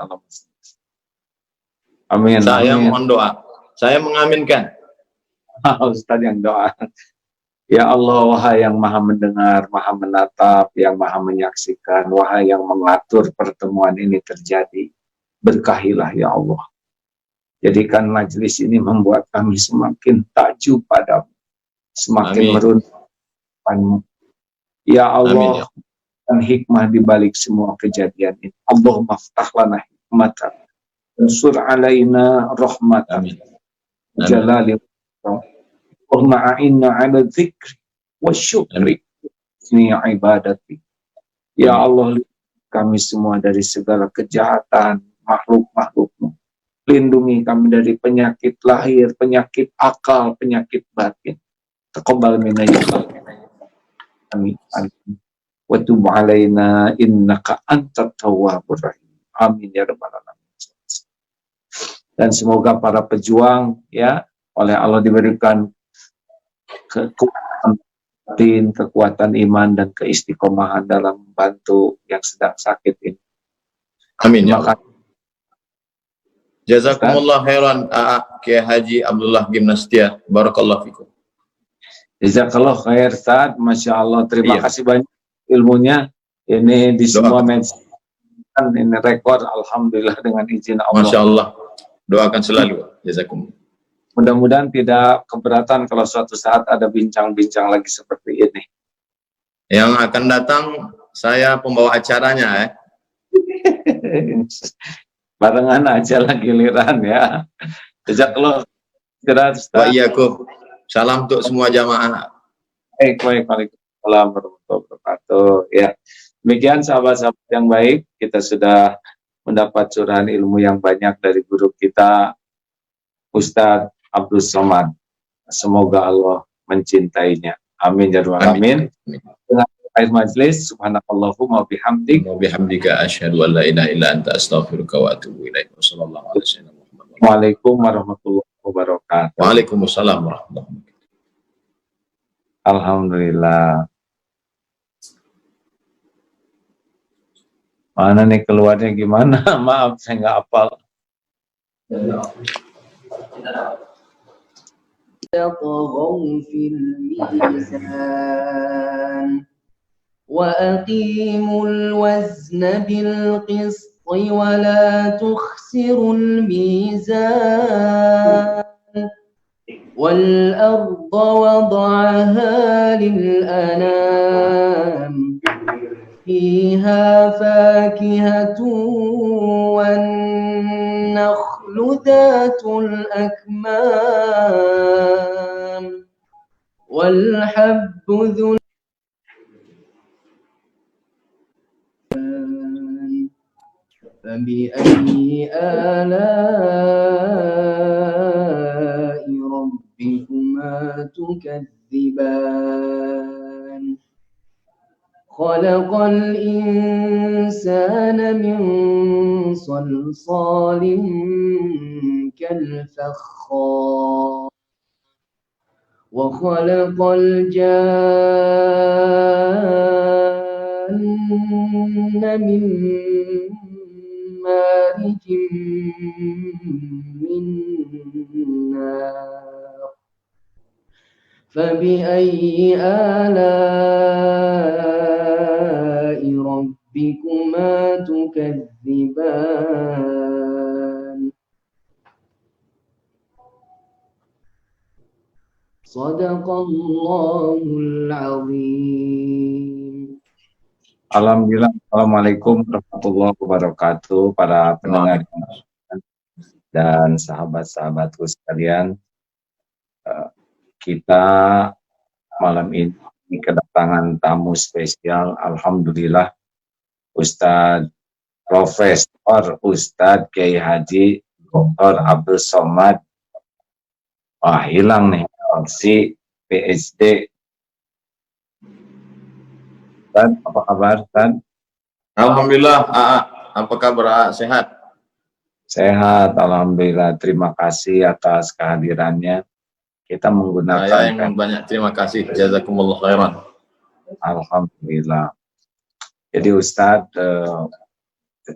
Speaker 2: Amin.
Speaker 3: Saya
Speaker 2: amin.
Speaker 3: mohon doa. Saya mengaminkan.
Speaker 2: Ustaz yang doa. Ya Allah, wahai yang maha mendengar, maha menatap, yang maha menyaksikan, wahai yang mengatur pertemuan ini terjadi, berkahilah ya Allah. Jadikan majelis ini membuat kami semakin takjub padamu, semakin merundukkanmu. Ya Allah, dan hikmah di balik semua kejadian ini. Allahumma ftah lana hikmatan, unsur alaina rahmatan, jalali Allahumma a'inna ala dzikri wa syukri ni ibadati. Ya Allah, kami semua dari segala kejahatan makhluk-makhlukmu. Lindungi kami dari penyakit lahir, penyakit akal, penyakit batin. Taqabbal minna ya Allah. Amin. Wa tub alaina innaka antat tawwabur rahim. Amin ya rabbal alamin. Dan semoga para pejuang ya oleh Allah diberikan kekuatan iman dan keistiqomahan dalam membantu yang sedang sakit ini.
Speaker 3: Amin ya Allah. Jazakumullah khairan Kiai Haji Abdullah Gimnastia. Barakallahu fikum.
Speaker 2: Jazakallah khair Ustaz. Masya Allah. Terima kasih banyak ilmunya. Ini di semua medsos ini rekor. Alhamdulillah dengan izin Allah.
Speaker 3: Masya Allah. Doakan selalu. Jazakumullah.
Speaker 2: Mudah-mudahan tidak keberatan kalau suatu saat ada bincang-bincang lagi seperti ini.
Speaker 3: Yang akan datang saya pembawa acaranya
Speaker 2: barengan aja lah giliran ya. Jazakallah khairan
Speaker 3: Wa
Speaker 2: Ustaz.
Speaker 3: iyyakum. Salam untuk semua jamaah.
Speaker 2: Baik, waalaikumsalam warahmatullahi wabarakatuh. Ya, demikian sahabat-sahabat yang baik, kita sudah mendapat curahan ilmu yang banyak dari guru kita, Ustadz Abdul Somad. Semoga Allah mencintainya. Amin ya rabbal alamin. Dengan akhir majlis, subhanakallahumma bihamdik.
Speaker 3: Wa bihamdika asyhadu an la ilaha illa anta astaghfiruka wa atubu ilaik. Wassallallahu ala sayyidina Muhammad.
Speaker 2: Waalaikumsalam warahmatullahi wabarakatuh.
Speaker 3: Waalaikumsalam warahmatullahi wabarakatuh.
Speaker 2: Alhamdulillah. Mana nih keluarnya gimana? Maaf, saya nggak hafal.
Speaker 1: تطغوا في الميزان وأقيموا الوزن بالقسط ولا تخسروا الميزان والأرض وضعها للأنام فيها فاكهة والنخل ذات الأكمام والحب ذو فبأي آلاء ربكما تكذبان خلق الإنسان من صلصال كالفخار وخلق الجان من مارج من نار فبأي آلاء ربكما تكذبان صدق الله العظيم.
Speaker 2: Alhamdulillah. Assalamualaikum warahmatullahi wabarakatuh para pendengar dan sahabat-sahabatku sekalian. Kita malam ini kedatangan tamu spesial. Alhamdulillah, Ustadz Profesor Ustadz Kiai Haji Dr. Abdul Somad. Wah, hilang nih si PhD. Ustaz, apa kabar, Ustaz?
Speaker 3: Alhamdulillah, apa kabar? Sehat?
Speaker 2: Sehat, alhamdulillah. Terima kasih atas kehadirannya. Kita menggunakan
Speaker 3: Saya yang banyak terima kasih. Jazakumullah khairan.
Speaker 2: Alhamdulillah. Jadi Ustadz,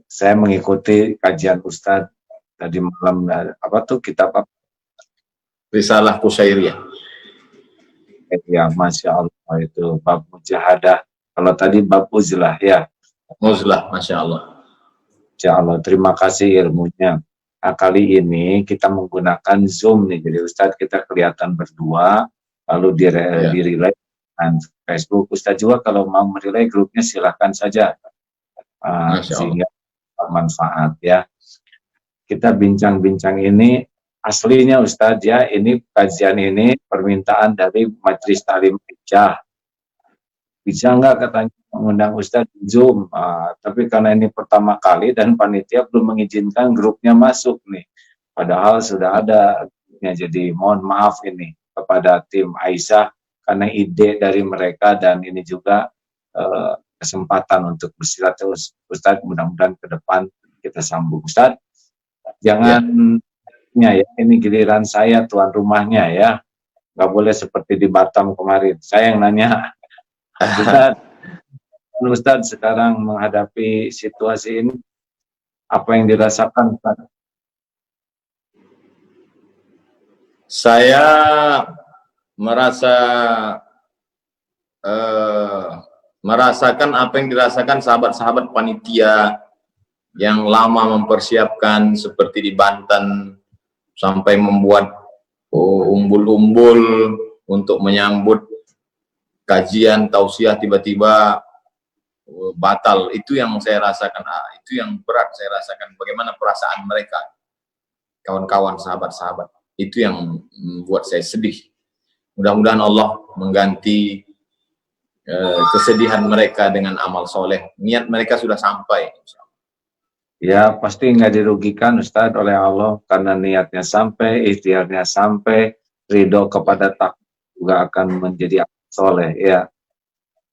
Speaker 2: saya mengikuti kajian Ustadz tadi malam. Apa tuh kitab apa?
Speaker 3: Risalah Qusairiyah.
Speaker 2: Ya, Masya Allah, itu bab mujahadah. Kalau tadi bab uzlah ya.
Speaker 3: Uzlah, Masya Allah.
Speaker 2: Masya Allah, terima kasih ilmunya. Nah, kali ini kita menggunakan Zoom nih. Jadi Ustadz kita kelihatan berdua, lalu di-relay dengan Facebook. Ustadz juga kalau mau merelay grupnya silahkan saja. Sehingga bermanfaat ya. Kita bincang-bincang ini aslinya Ustadz ya, ini kajian ini permintaan dari Majelis Ta'lim Hijjah. Bisa nggak katanya mengundang Ustadz Zoom, tapi karena ini pertama kali dan panitia belum mengizinkan grupnya masuk nih, padahal sudah ada grupnya. Jadi mohon maaf ini kepada tim Aisyah karena ide dari mereka dan ini juga kesempatan untuk bersilaturahmi Ustadz. Mudah-mudahan ke depan kita sambung Ustadz. Jangan ya, ini giliran saya tuan rumahnya ya, nggak boleh seperti di Batam kemarin saya yang nanya. Ustadz sekarang menghadapi situasi ini, apa yang dirasakan Ustadz?
Speaker 3: Saya merasakan apa yang dirasakan sahabat-sahabat panitia yang lama mempersiapkan seperti di Banten sampai membuat umbul-umbul untuk menyambut kajian tausiah tiba-tiba batal. Itu yang saya rasakan. Itu itu yang berat saya rasakan. Bagaimana perasaan mereka, kawan-kawan, sahabat-sahabat. Itu yang membuat saya sedih. Mudah-mudahan Allah mengganti kesedihan mereka dengan amal soleh. Niat mereka sudah sampai.
Speaker 2: Ya, pasti nggak dirugikan Ustadz oleh Allah, karena niatnya sampai, ikhtiarnya sampai, ridho kepada takwa juga akan menjadi amal soleh. Ya.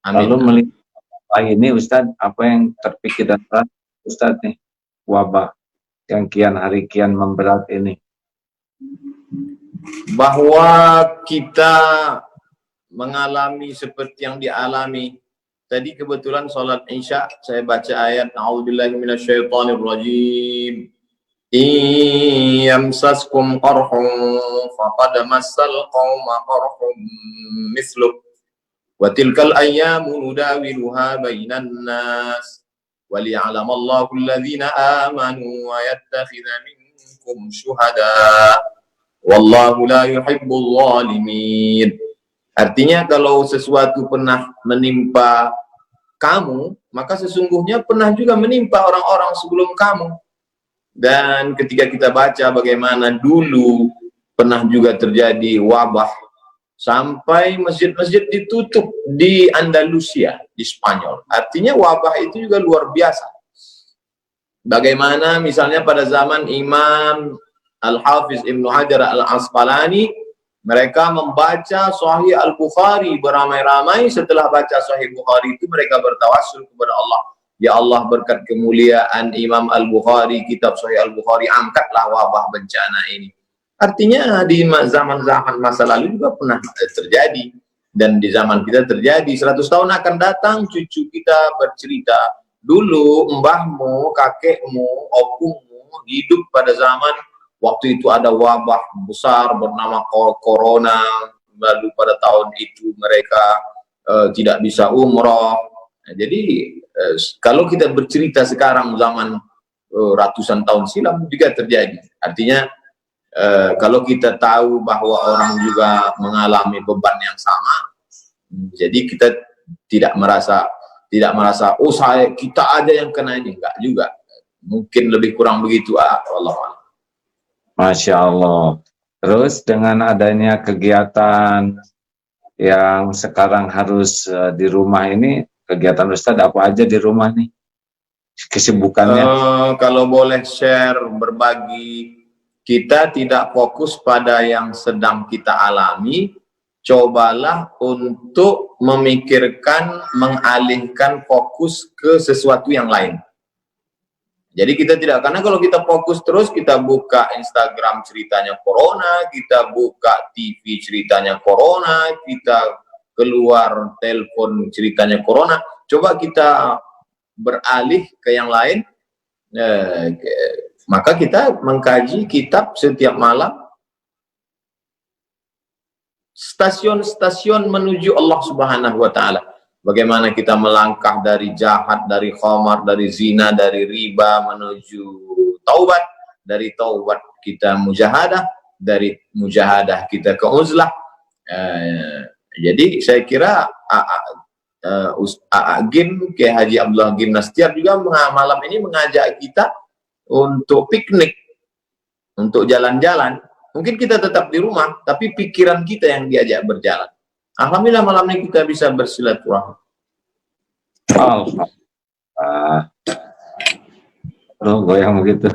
Speaker 3: Amin.
Speaker 2: Lalu melihat ini Ustadz, apa yang terpikir dan Ustadz nih, wabah yang kian hari kian memberat ini?
Speaker 3: Bahwa kita mengalami seperti yang dialami. Tadi kebetulan sholat Isya saya baca ayat A'udzubillahi minasyaitonirrajim. Yamsaskum qarhun faqad massal qauma qarhun misluh wa tilkal ayyamu nudawiluha bainan nas wa liya'lamallahu alladhina amanu wa yattakhidha minkum syuhada wallahu la yuhibbul zalimin. Artinya kalau sesuatu pernah menimpa kamu, maka sesungguhnya pernah juga menimpa orang-orang sebelum kamu. Dan ketika kita baca bagaimana dulu pernah juga terjadi wabah sampai masjid-masjid ditutup di Andalusia, di Spanyol. Artinya wabah itu juga luar biasa. Bagaimana misalnya pada zaman Imam Al-Hafiz Ibnu Hajar Al-Asqalani, mereka membaca Sahih Al-Bukhari beramai-ramai. Setelah baca Sahih Bukhari itu mereka bertawassul kepada Allah. Ya Allah, berkat kemuliaan Imam Al-Bukhari, kitab Sahih Al-Bukhari, angkatlah wabah bencana ini. Artinya di zaman-zaman masa lalu juga pernah terjadi. Dan di zaman kita terjadi. 100 tahun akan datang, cucu kita bercerita, dulu mbahmu, kakekmu, opungmu hidup pada zaman waktu itu ada wabah besar bernama corona, lalu pada tahun itu mereka tidak bisa umroh. Nah, jadi kalau kita bercerita sekarang zaman ratusan tahun silam juga terjadi. Artinya kalau kita tahu bahwa orang juga mengalami beban yang sama, jadi kita tidak merasa oh kita aja yang kena ini, enggak juga. Mungkin lebih kurang begitu, Allah.
Speaker 2: Masya Allah. Terus dengan adanya kegiatan yang sekarang harus di rumah ini, kegiatan Ustadz apa aja di rumah nih? Kesibukannya?
Speaker 3: Kalau boleh share, berbagi, kita tidak fokus pada yang sedang kita alami, cobalah untuk memikirkan, mengalihkan fokus ke sesuatu yang lain. Jadi kita tidak, karena kalau kita fokus terus, kita buka Instagram ceritanya corona, kita buka TV ceritanya corona, kita keluar telepon ceritanya corona, coba kita beralih ke yang lain, maka kita mengkaji kitab setiap malam, stasiun-stasiun menuju Allah Subhanahu wa Ta'ala. Bagaimana kita melangkah dari jahat, dari khamar, dari zina, dari riba menuju taubat, dari taubat kita mujahadah, dari mujahadah kita ke uzlah. Jadi saya kira Gim, Kiai Haji Abdullah Gim Nastiar juga malam ini mengajak kita untuk piknik, untuk jalan-jalan. Mungkin kita tetap di rumah, tapi pikiran kita yang diajak berjalan. Alhamdulillah malam ini kita bisa bersilaturahmi.
Speaker 2: Oh, goyang begitu.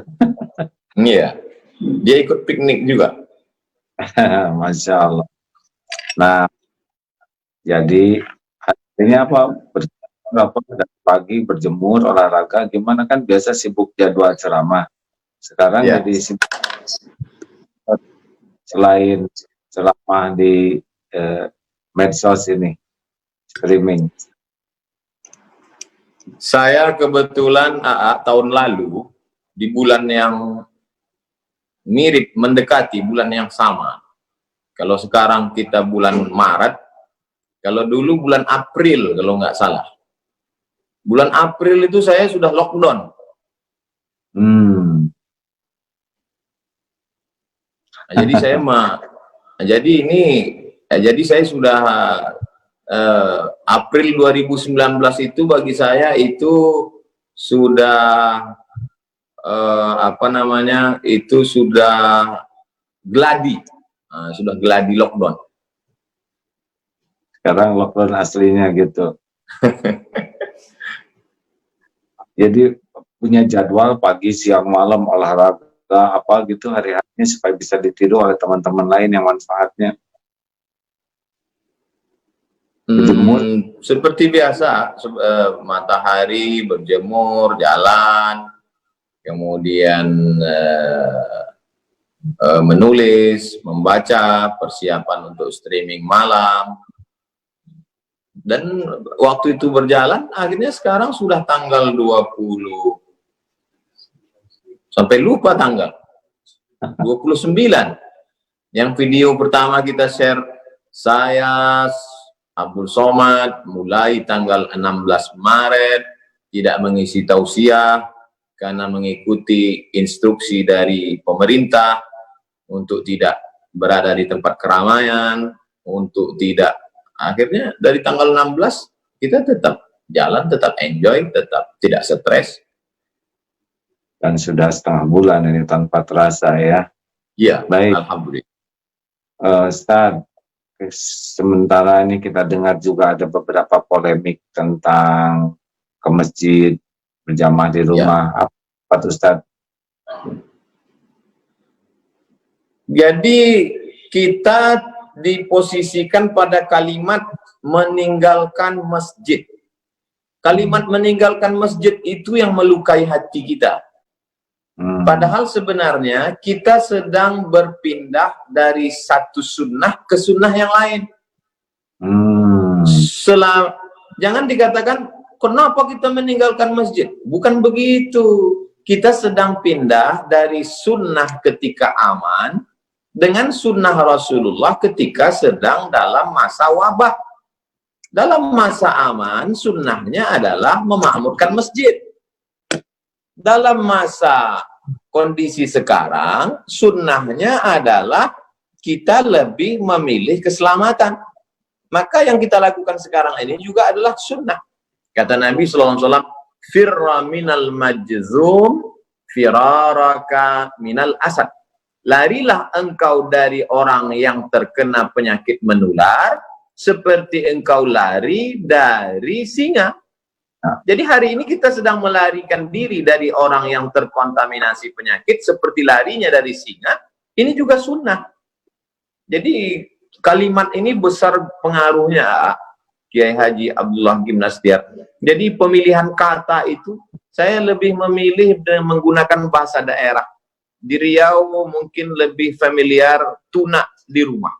Speaker 3: Iya, dia ikut piknik juga.
Speaker 2: Masya Allah. Nah, jadi ini apa? Pagi berjemur, olahraga, gimana kan biasa sibuk jadwal ceramah. Sekarang jadi sibuk selain ceramah di medsos ini, streaming.
Speaker 3: Saya kebetulan tahun lalu di bulan yang mirip, mendekati bulan yang sama. Kalau sekarang kita bulan Maret, kalau dulu bulan April kalau nggak salah. Bulan April itu saya sudah lockdown. Nah, jadi saya jadi saya sudah April 2019 itu bagi saya itu sudah apa namanya, itu sudah gladi, sudah gladi lockdown.
Speaker 2: Sekarang lockdown aslinya gitu. Jadi punya jadwal pagi, siang, malam, olahraga apa gitu hari-harinya supaya bisa ditiru oleh teman-teman lain yang manfaatnya.
Speaker 3: Seperti biasa, matahari, berjemur, jalan, kemudian menulis, membaca, persiapan untuk streaming malam. Dan waktu itu berjalan, akhirnya sekarang sudah tanggal 20, sampai lupa tanggal 29. Yang video pertama kita share, saya Abdul Somad mulai tanggal 16 Maret tidak mengisi tausiah karena mengikuti instruksi dari pemerintah untuk tidak berada di tempat keramaian, untuk tidak, akhirnya dari tanggal 16 kita tetap jalan, tetap enjoy, tetap tidak stres.
Speaker 2: Dan sudah setengah bulan ini tanpa terasa ya.
Speaker 3: Iya,
Speaker 2: baik.
Speaker 3: Alhamdulillah.
Speaker 2: Ustaz, sementara ini kita dengar juga ada beberapa polemik tentang ke masjid, berjamaah di rumah. Ya. Apa tuh Ustaz?
Speaker 3: Jadi kita diposisikan pada kalimat meninggalkan masjid. Kalimat meninggalkan masjid itu yang melukai hati kita. Padahal sebenarnya kita sedang berpindah dari satu sunnah ke sunnah yang lain. Jangan dikatakan, kenapa kita meninggalkan masjid? Bukan begitu. Kita sedang pindah dari sunnah ketika aman dengan sunnah Rasulullah ketika sedang dalam masa wabah. Dalam masa aman, sunnahnya adalah memakmurkan masjid. Dalam masa kondisi sekarang, sunnahnya adalah kita lebih memilih keselamatan. Maka yang kita lakukan sekarang ini juga adalah sunnah. Kata Nabi SAW, firra minal majzum, firaraka minal asad. Larilah engkau dari orang yang terkena penyakit menular, seperti engkau lari dari singa. Jadi hari ini kita sedang melarikan diri dari orang yang terkontaminasi penyakit seperti larinya dari singa. Ini juga sunnah. Jadi kalimat ini besar pengaruhnya Kiai Haji Abdullah Gimnastiar. Jadi pemilihan kata itu saya lebih memilih dan menggunakan bahasa daerah. Di Riau mungkin lebih familiar tuna di rumah.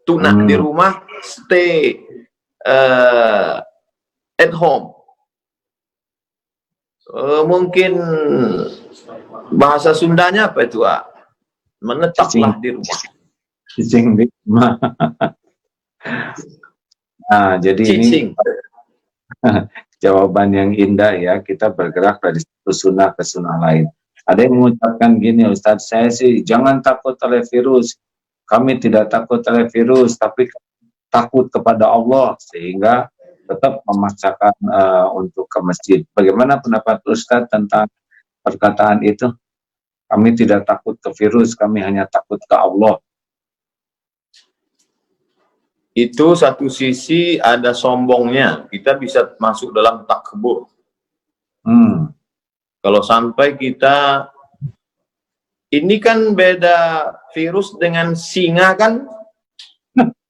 Speaker 3: Tuna di rumah, stay at home. Mungkin bahasa Sundanya apa itu? Menetaplah di rumah.
Speaker 2: Cicing di rumah. Nah, jadi
Speaker 3: Cicing.
Speaker 2: Ini jawaban yang indah ya. Kita bergerak dari satu sunnah ke sunnah lain. Ada yang mengucapkan gini, Ustadz, saya sih jangan takut oleh virus. Kami tidak takut oleh virus, tapi takut kepada Allah, sehingga tetap memaksakan untuk ke masjid. Bagaimana pendapat Ustadz tentang perkataan itu? Kami tidak takut ke virus, kami hanya takut ke Allah.
Speaker 3: Itu satu sisi ada sombongnya. Kita bisa masuk dalam takbur. Kalau sampai kita, ini kan beda virus dengan singa kan,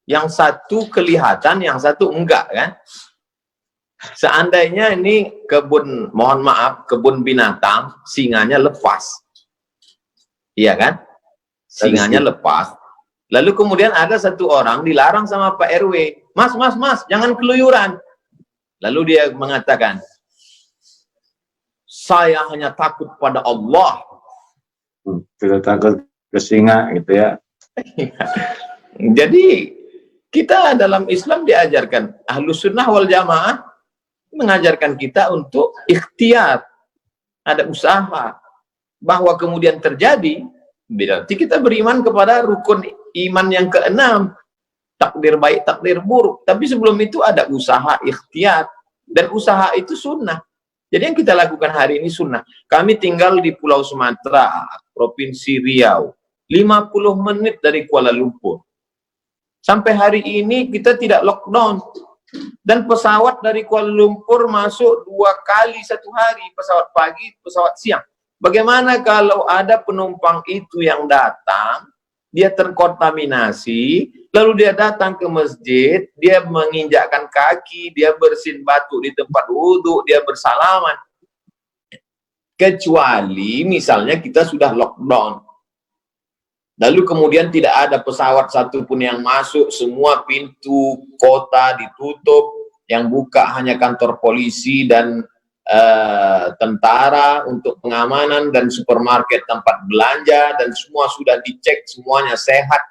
Speaker 3: yang satu kelihatan, yang satu enggak kan. Seandainya ini kebun, mohon maaf, kebun binatang, singanya lepas. Iya kan? Singanya lepas. Lalu kemudian ada satu orang dilarang sama Pak RW, mas, jangan keluyuran. Lalu dia mengatakan, saya hanya takut pada Allah.
Speaker 2: Tidak takut ke singa gitu ya.
Speaker 3: Jadi kita dalam Islam diajarkan, Ahlus Sunnah wal Jamaah mengajarkan kita untuk ikhtiar, ada usaha. Bahwa kemudian terjadi, berarti kita beriman kepada rukun iman yang keenam, takdir baik, takdir buruk. Tapi sebelum itu ada usaha ikhtiar, dan usaha itu sunnah. Jadi yang kita lakukan hari ini sunnah. Kami tinggal di Pulau Sumatera, Provinsi Riau, 50 menit dari Kuala Lumpur. Sampai hari ini kita tidak lockdown. Dan pesawat dari Kuala Lumpur masuk 2 kali satu hari, pesawat pagi, pesawat siang. Bagaimana kalau ada penumpang itu yang datang, dia terkontaminasi, lalu dia datang ke masjid, dia menginjakkan kaki, dia bersin batu di tempat wudhu, dia bersalaman. Kecuali misalnya kita sudah lockdown. Lalu kemudian tidak ada pesawat satupun yang masuk, semua pintu kota ditutup, yang buka hanya kantor polisi dan tentara untuk pengamanan dan supermarket tempat belanja, dan semua sudah dicek, semuanya sehat,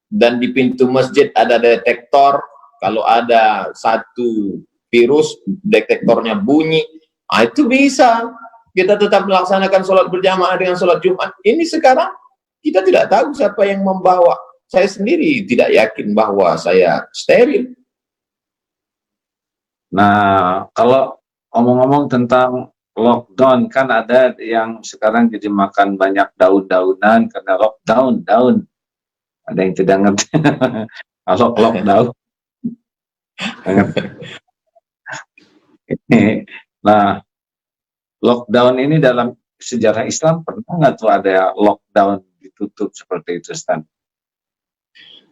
Speaker 3: dan di pintu masjid ada detektor, kalau ada satu virus detektornya bunyi, itu bisa kita tetap melaksanakan sholat berjamaah dengan sholat Jumat. Ini sekarang kita tidak tahu siapa yang membawa. Saya sendiri tidak yakin bahwa saya steril.
Speaker 2: Nah, kalau ngomong-ngomong tentang lockdown, kan ada yang sekarang jadi makan banyak daun-daunan karena lockdown, daun. Ada yang tidak ngerti. Kalau lockdown. Nah, lockdown ini dalam sejarah Islam pernah nggak tuh ada lockdown ditutup seperti itu, Stan?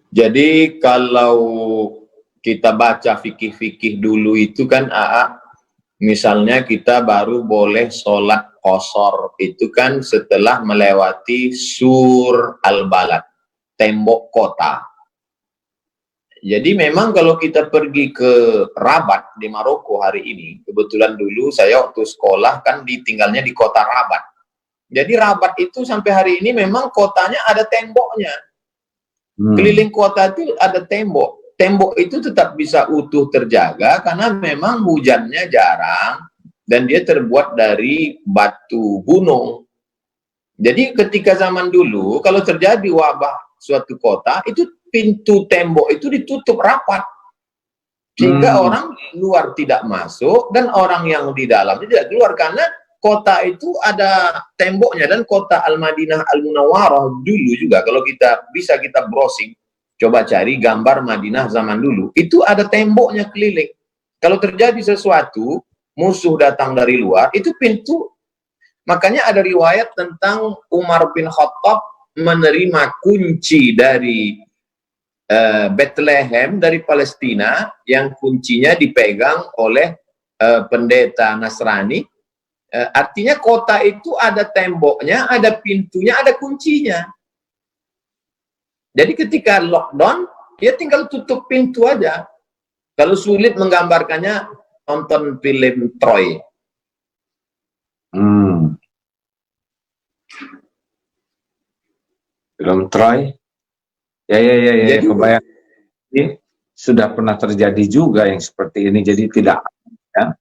Speaker 3: Jadi kalau kita baca fikih-fikih dulu itu kan, misalnya kita baru boleh sholat qashar itu kan setelah melewati sur al-balad, tembok kota. Jadi memang kalau kita pergi ke Rabat di Maroko hari ini, kebetulan dulu saya waktu sekolah kan tinggalnya di kota Rabat. Jadi Rabat itu sampai hari ini memang kotanya ada temboknya. Keliling kota itu ada tembok. Tembok itu tetap bisa utuh terjaga karena memang hujannya jarang dan dia terbuat dari batu gunung. Jadi ketika zaman dulu kalau terjadi wabah suatu kota, itu pintu tembok itu ditutup rapat. Sehingga orang luar tidak masuk dan orang yang di dalam tidak keluar, karena kota itu ada temboknya. Dan kota Al-Madinah Al-Munawwarah dulu juga, kalau kita bisa kita browsing, coba cari gambar Madinah zaman dulu, itu ada temboknya keliling. Kalau terjadi sesuatu, musuh datang dari luar, itu pintu. Makanya ada riwayat tentang Umar bin Khattab menerima kunci dari Bethlehem dari Palestina, yang kuncinya dipegang oleh pendeta Nasrani. Artinya kota itu ada temboknya, ada pintunya, ada kuncinya. Jadi ketika lockdown, dia tinggal tutup pintu aja. Kalau sulit menggambarkannya, nonton film Troy.
Speaker 2: Film Troy? Ya,
Speaker 3: Jadi,
Speaker 2: kebayang. Ini sudah pernah terjadi juga yang seperti ini, jadi tidak. Ya.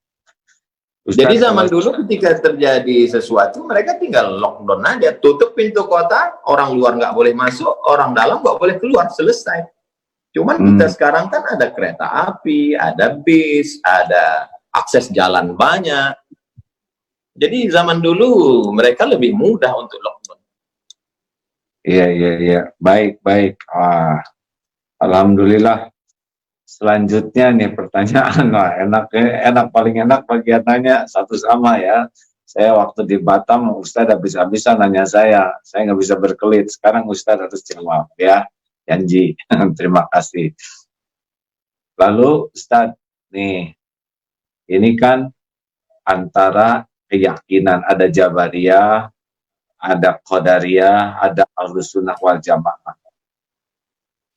Speaker 2: Ustaz,
Speaker 3: jadi zaman dulu ketika terjadi sesuatu, mereka tinggal lockdown aja, tutup pintu kota, orang luar nggak boleh masuk, orang dalam nggak boleh keluar, selesai. Cuman kita sekarang kan ada kereta api, ada bis, ada akses jalan banyak. Jadi zaman dulu mereka lebih mudah untuk lockdown.
Speaker 2: Iya. Baik. Alhamdulillah. Selanjutnya nih pertanyaan, enak paling enak bagiannya satu sama ya. Saya waktu di Batam, Ustadz habis-habisan nanya saya nggak bisa berkelit. Sekarang Ustadz harus jawab ya, janji. Terima kasih. Lalu Ustadz nih, ini kan antara keyakinan, ada Jabariyah, ada Qadariyah, ada Ahlussunnah wal Jamaah.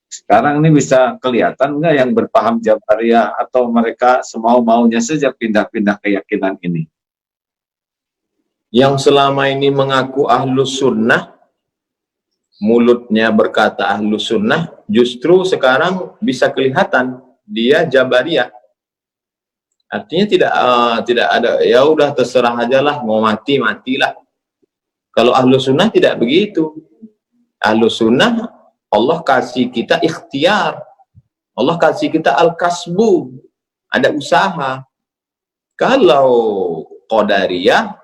Speaker 2: Sekarang ini bisa kelihatan nggak yang berpaham Jabariyah, atau mereka semau-maunya saja pindah-pindah keyakinan ini?
Speaker 3: Yang selama ini mengaku Ahlus Sunnah, mulutnya berkata Ahlus Sunnah, justru sekarang bisa kelihatan dia Jabariyah. Artinya tidak ada, ya udah terserah aja lah, mau mati matilah. Kalau Ahlus Sunnah tidak begitu. Ahlus Sunnah, Allah kasih kita ikhtiar, Allah kasih kita al-kasbu, ada usaha. Kalau Qadariyah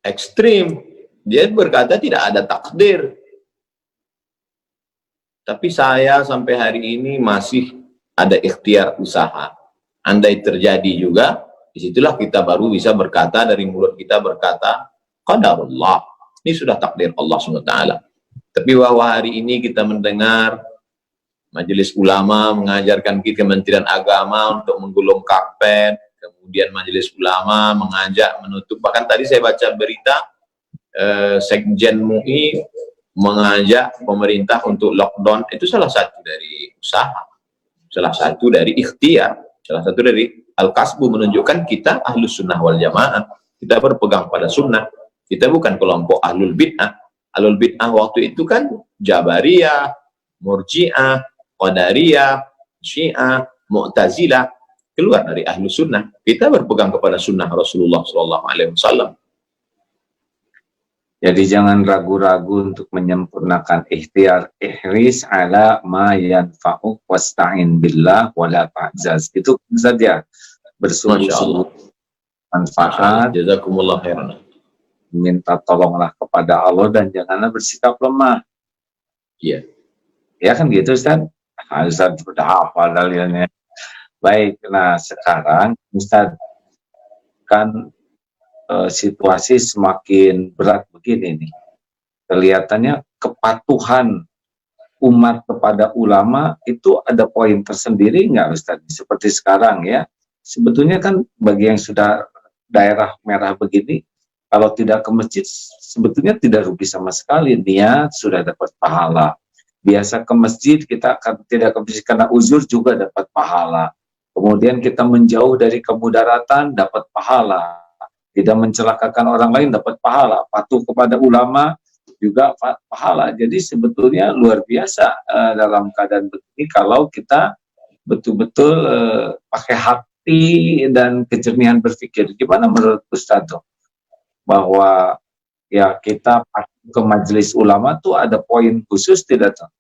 Speaker 3: ekstrim. Dia berkata tidak ada takdir. Tapi saya sampai hari ini masih ada ikhtiar usaha. Andai terjadi juga, disitulah kita baru bisa berkata, dari mulut kita berkata, qadarullah. Ini sudah takdir Allah SWT. Tapi bahwa hari ini kita mendengar Majelis Ulama mengajarkan kita, Kementerian Agama untuk menggulung karpet, kemudian Majelis Ulama mengajak menutup, bahkan tadi saya baca berita Sekjen MUI mengajak pemerintah untuk lockdown. Itu salah satu dari usaha, salah satu dari ikhtiar, salah satu dari al-kasbu, menunjukkan kita ahlus sunnah wal jamaah, kita berpegang pada sunnah, kita bukan kelompok ahlul bid'ah. Ahlul bid'ah waktu itu kan Jabariyah, Murji'ah, Qadariyah, Syiah, Mu'tazilah, keluar dari ahlus sunnah. Kita berpegang kepada sunnah Rasulullah SAW.
Speaker 2: Jadi jangan ragu-ragu untuk menyempurnakan ikhtiar. Ihris ala ma yanfa'uk wasta'in billah wala ta'jaz. Itu saja. Bersungguh-sungguh manfaat.
Speaker 3: Jazakumullah khairan.
Speaker 2: Minta tolonglah kepada Allah dan janganlah bersikap lemah.
Speaker 3: Iya.
Speaker 2: Ya kan gitu Ustaz? Ustaz sudah hafal dalilnya. Baik, nah sekarang Ustaz kan situasi semakin berat begini nih. Kelihatannya kepatuhan umat kepada ulama itu ada poin tersendiri nggak Ustaz? Seperti sekarang ya. Sebetulnya kan bagi yang sudah daerah merah begini, kalau tidak ke masjid sebetulnya tidak rugi sama sekali. Niat sudah dapat pahala. Biasa ke masjid, kita tidak ke masjid karena uzur juga dapat pahala. Kemudian kita menjauh dari kemudaratan dapat pahala. Tidak mencelakakan orang lain dapat pahala, patuh kepada ulama juga pahala. Jadi sebetulnya luar biasa dalam keadaan begini kalau kita betul-betul pakai hati dan kejernihan berpikir. Gimana menurut Ustaz bahwa ya kita patuh ke majelis ulama tuh ada poin khusus tidak tuh?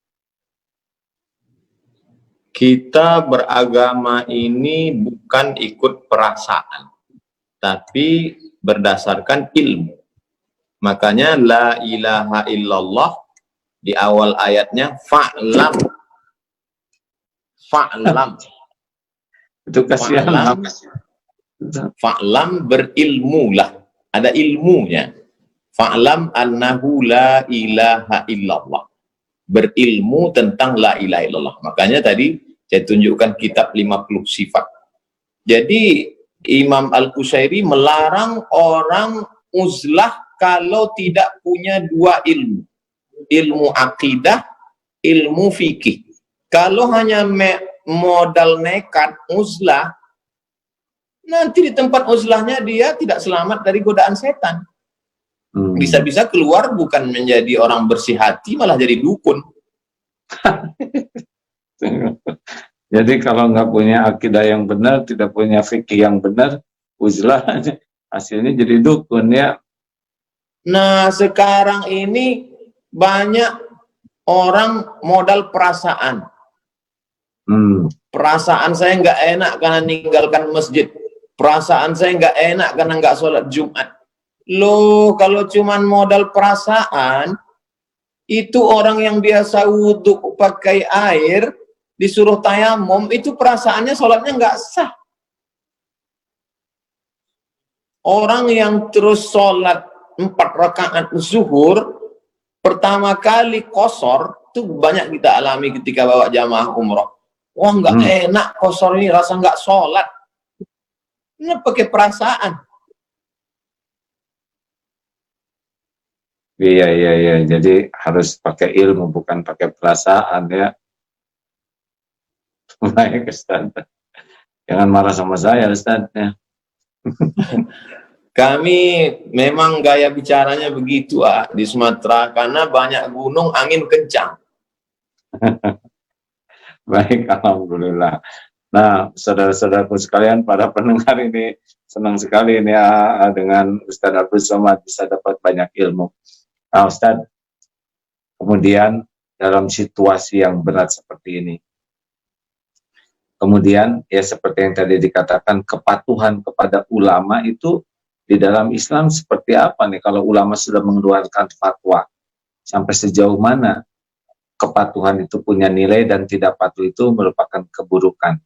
Speaker 3: Kita beragama ini bukan ikut perasaan, tapi berdasarkan ilmu. Makanya la ilaha illallah di awal ayatnya fa'lam. Fa'lam.
Speaker 2: Itu kasihan.
Speaker 3: Fa'lam berilmulah. Ada ilmunya. Fa'lam annahu la ilaha illallah. Berilmu tentang la ilaha illallah. Makanya tadi saya tunjukkan kitab 50 sifat. Jadi Imam Al-Qusairi melarang orang uzlah kalau tidak punya dua ilmu. Ilmu akidah, ilmu fikih. Kalau hanya modal nekat uzlah, nanti di tempat uzlahnya dia tidak selamat dari godaan setan. Bisa-bisa keluar bukan menjadi orang bersih hati, malah jadi dukun.
Speaker 2: Jadi kalau nggak punya akidah yang benar, tidak punya fikih yang benar, uzlah hasilnya jadi dukun ya.
Speaker 3: Nah sekarang ini banyak orang modal perasaan. Perasaan saya nggak enak karena ninggalkan masjid. Perasaan saya nggak enak karena nggak sholat Jumat. Loh, kalau cuman modal perasaan, itu orang yang biasa wudhu pakai air, disuruh tayamum, itu perasaannya sholatnya nggak sah. Orang yang terus sholat 4 rakaat zuhur, pertama kali kosor, itu banyak kita alami ketika bawa jamaah umroh. Wah, nggak enak kosor ini, rasa nggak sholat. Ini pakai perasaan.
Speaker 2: Iya. Jadi harus pakai ilmu, bukan pakai perasaan ya. Baik Ustaz. Jangan marah sama saya Ustaz ya.
Speaker 3: Kami memang gaya bicaranya begitu di Sumatera karena banyak gunung, angin kencang.
Speaker 2: Baik, alhamdulillah. Nah, saudara-saudaraku sekalian, para pendengar ini senang sekali ini ya dengan Ustaz Abdul Somad bisa dapat banyak ilmu. Nah, Ustaz, kemudian dalam situasi yang berat seperti ini, Kemudian ya seperti yang tadi dikatakan, kepatuhan kepada ulama itu di dalam Islam seperti apa nih? Kalau ulama sudah mengeluarkan fatwa, sampai sejauh mana kepatuhan itu punya nilai dan tidak patuh itu merupakan keburukan?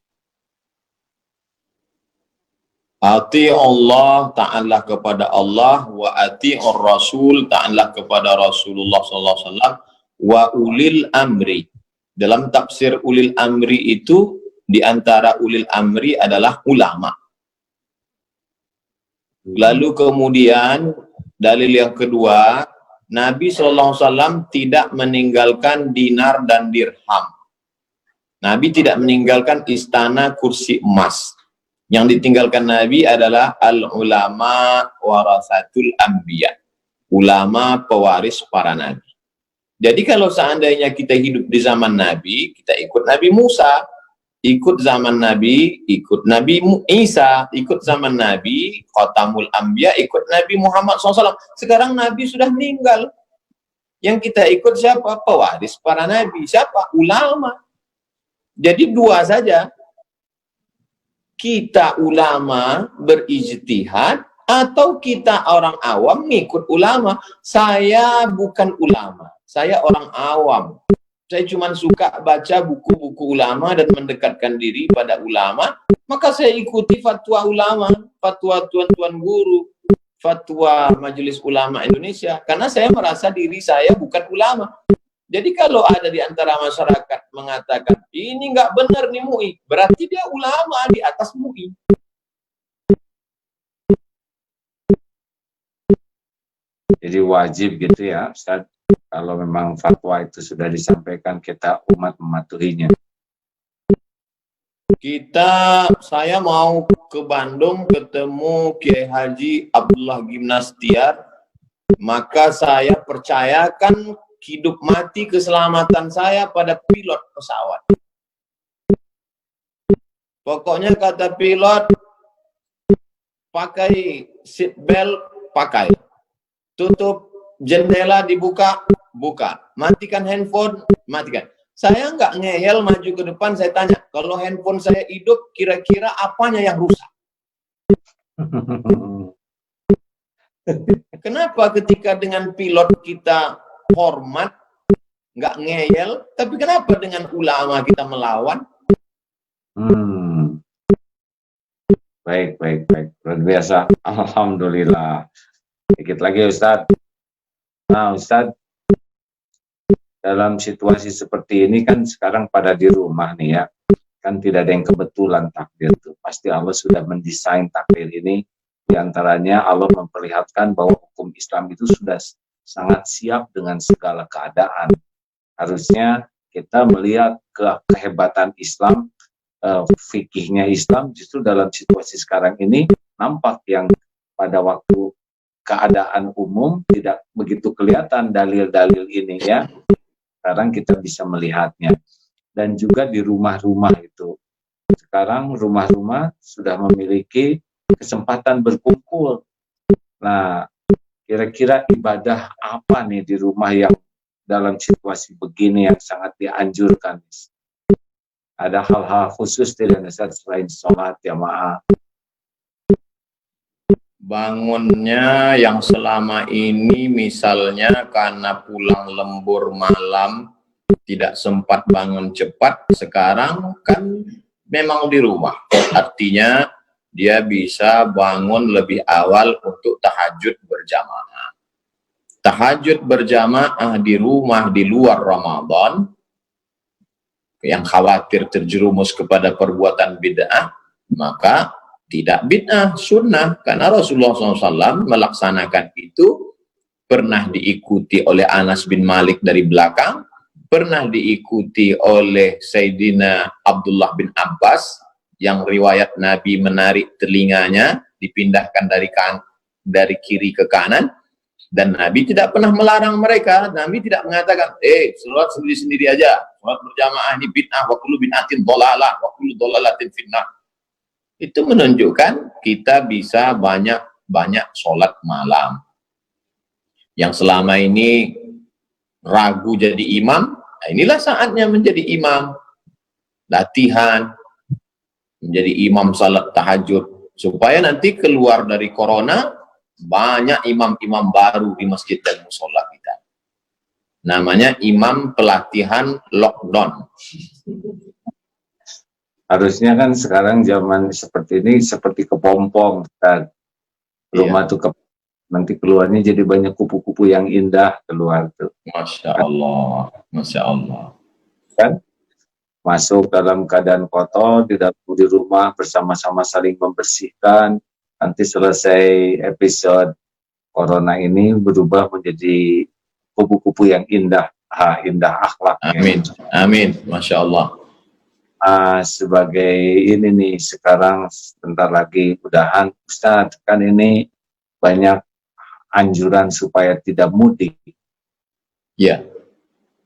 Speaker 3: Ati Allah, taatlah kepada Allah, wa ati'ur Rasul, taatlah kepada Rasulullah SAW, wa ulil amri. Dalam tafsir ulil amri itu, di antara ulil amri adalah ulama. Lalu kemudian dalil yang kedua, Nabi SAW tidak meninggalkan dinar dan dirham. Nabi tidak meninggalkan istana kursi emas. Yang ditinggalkan Nabi adalah al-ulama warasatul anbiya. Ulama pewaris para nabi. Jadi kalau seandainya kita hidup di zaman Nabi, kita ikut Nabi Musa, ikut zaman Nabi, ikut Nabi Isa, ikut zaman Nabi, Khatamul Anbiya, ikut Nabi Muhammad SAW. Sekarang Nabi sudah meninggal. Yang kita ikut siapa? Pewaris para nabi. Siapa? Ulama. Jadi dua saja. Kita ulama berijtihad atau kita orang awam ngikut ulama. Saya bukan ulama, saya orang awam. Saya cuma suka baca buku-buku ulama dan mendekatkan diri pada ulama, maka saya ikuti fatwa ulama, fatwa tuan-tuan guru, fatwa Majelis Ulama Indonesia, karena saya merasa diri saya bukan ulama. Jadi kalau ada di antara masyarakat mengatakan, ini nggak benar nih MUI, berarti dia ulama di atas MUI.
Speaker 2: Jadi wajib gitu ya Ustaz, kalau memang fatwa itu sudah disampaikan, kita umat mematuhinya.
Speaker 3: Saya mau ke Bandung ketemu Kiai Haji Abdullah Gimnastiar, maka saya percayakan hidup mati keselamatan saya pada pilot pesawat. Pokoknya kata pilot, pakai seat belt, pakai. Tutup jendela dibuka, buka. Matikan handphone, matikan. Saya nggak ngeyel maju ke depan, saya tanya, kalau handphone saya hidup, kira-kira apanya yang rusak? Kenapa ketika dengan pilot kita hormat, nggak ngeyel, tapi kenapa dengan ulama kita melawan?
Speaker 2: Baik, luar biasa. Alhamdulillah. Dikit lagi Ustaz. Nah Ustaz, dalam situasi seperti ini kan sekarang pada di rumah nih ya, kan tidak ada yang kebetulan takdir itu. Pasti Allah sudah mendesain takdir ini. Di antaranya Allah memperlihatkan bahwa hukum Islam itu sudah sangat siap dengan segala keadaan. Harusnya kita melihat kehebatan Islam, fikihnya Islam, justru dalam situasi sekarang ini nampak yang pada waktu keadaan umum tidak begitu kelihatan dalil-dalil ini ya. Sekarang kita bisa melihatnya. Dan juga di rumah-rumah itu. Sekarang rumah-rumah sudah memiliki kesempatan berkumpul. Nah, kira-kira ibadah apa nih di rumah yang dalam situasi begini yang sangat dianjurkan? Ada hal-hal khusus tidak selain sholat jamaah?
Speaker 3: Bangunnya yang selama ini misalnya karena pulang lembur malam tidak sempat bangun cepat, sekarang kan memang di rumah. Artinya dia bisa bangun lebih awal untuk tahajud berjamaah. Tahajud berjamaah di rumah di luar Ramadan, yang khawatir terjerumus kepada perbuatan bid'ah, maka tidak bid'ah, sunnah. Karena Rasulullah SAW melaksanakan itu, pernah diikuti oleh Anas bin Malik dari belakang, pernah diikuti oleh Sayyidina Abdullah bin Abbas, yang riwayat Nabi menarik telinganya, dipindahkan dari kiri ke kanan, dan Nabi tidak pernah melarang mereka. Nabi tidak mengatakan, sholat sendiri-sendiri aja, sholat berjamaah ini bid'ah, wa kullu bid'atin dhalalah, wa kullu dhalalatin finnah. Itu menunjukkan kita bisa banyak sholat malam. Yang selama ini ragu jadi imam, nah inilah saatnya menjadi imam. Latihan, menjadi imam salat tahajud, supaya nanti keluar dari corona banyak imam-imam baru di masjid dan musola kita. Namanya imam pelatihan lockdown.
Speaker 2: Harusnya kan sekarang zaman seperti ini seperti kepompong, kan? Rumah tuh nanti keluarnya jadi banyak kupu-kupu yang indah keluar tuh.
Speaker 3: Masya Allah, Masya Allah.
Speaker 2: Kan? Masuk dalam keadaan kotor, tidak di rumah bersama-sama saling membersihkan. Nanti selesai episode corona ini berubah menjadi kupu-kupu yang indah, indah akhlaknya.
Speaker 3: Amin, amin, Masya Allah.
Speaker 2: Sebagai ini nih, sekarang sebentar lagi udahan, Ustadz, kan ini banyak anjuran supaya tidak mudik.
Speaker 3: Ya.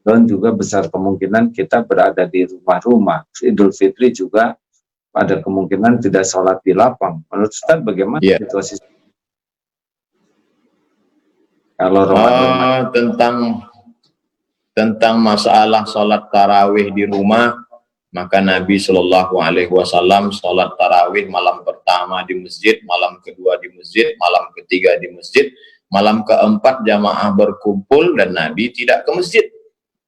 Speaker 2: Dan juga besar kemungkinan kita berada di rumah-rumah. Idul Fitri juga ada kemungkinan tidak sholat di lapang. Menurut Ustadz bagaimana situasi? Kalau
Speaker 3: tentang masalah sholat tarawih di rumah, maka Nabi Shallallahu Alaihi Wasallam sholat tarawih malam pertama di masjid, malam kedua di masjid, malam ketiga di masjid, malam keempat jamaah berkumpul dan Nabi tidak ke masjid.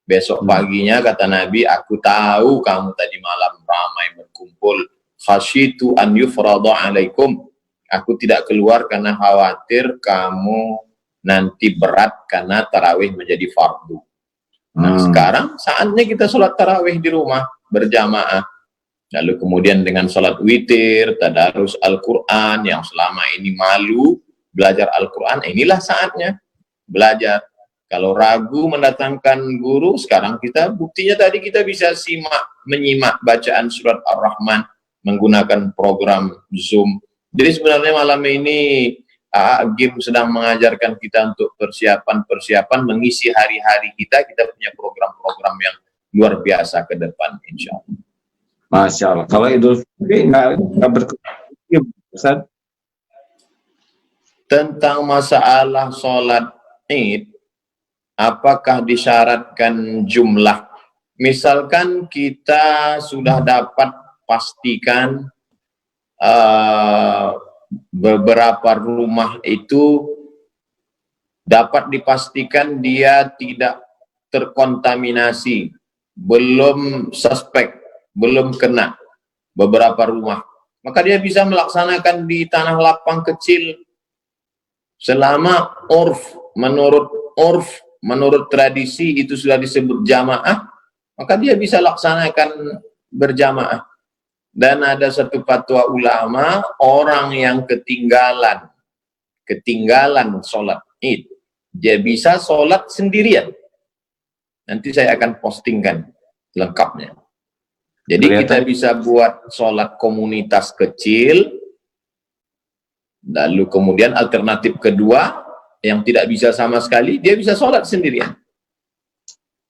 Speaker 3: Besok paginya kata Nabi, aku tahu kamu tadi malam ramai berkumpul, khasyitu an yufrada alaikum. Aku tidak keluar karena khawatir kamu nanti berat karena tarawih menjadi fardu. Nah sekarang saatnya kita sholat tarawih di rumah berjamaah. Lalu kemudian dengan sholat witir, tadarus Al-Quran yang selama ini malu belajar Al-Quran, inilah saatnya belajar. Kalau ragu mendatangkan guru, sekarang kita buktinya tadi kita bisa menyimak bacaan surat Ar-Rahman menggunakan program Zoom. Jadi sebenarnya malam ini Agim sedang mengajarkan kita untuk persiapan mengisi hari-hari kita punya program-program yang luar biasa ke depan, insya Allah.
Speaker 2: Masya Allah. Kalau Idul Fitri nggak berkesan
Speaker 3: tentang masalah sholat Id, apakah disyaratkan jumlah? Misalkan kita sudah dapat pastikan beberapa rumah itu dapat dipastikan dia tidak terkontaminasi, belum suspek, belum kena beberapa rumah, maka dia bisa melaksanakan di tanah lapang kecil selama menurut tradisi itu sudah disebut jamaah, maka dia bisa laksanakan berjamaah. Dan ada satu fatwa ulama, orang yang ketinggalan sholat Id, dia bisa sholat sendirian. Nanti saya akan postingkan lengkapnya. Jadi kita bisa buat sholat komunitas kecil, lalu kemudian alternatif kedua, yang tidak bisa sama sekali, dia bisa sholat sendirian.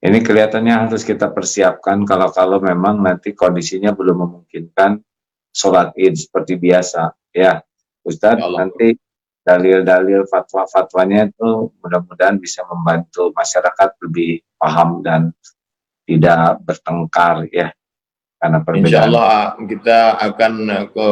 Speaker 2: Ini kelihatannya harus kita persiapkan kalau memang nanti kondisinya belum memungkinkan sholat Id seperti biasa. Ya, Ustadz, nanti dalil-dalil fatwa-fatwanya itu mudah-mudahan bisa membantu masyarakat lebih paham dan tidak bertengkar ya. Karena perbedaan.
Speaker 3: Insya Allah kita akan ke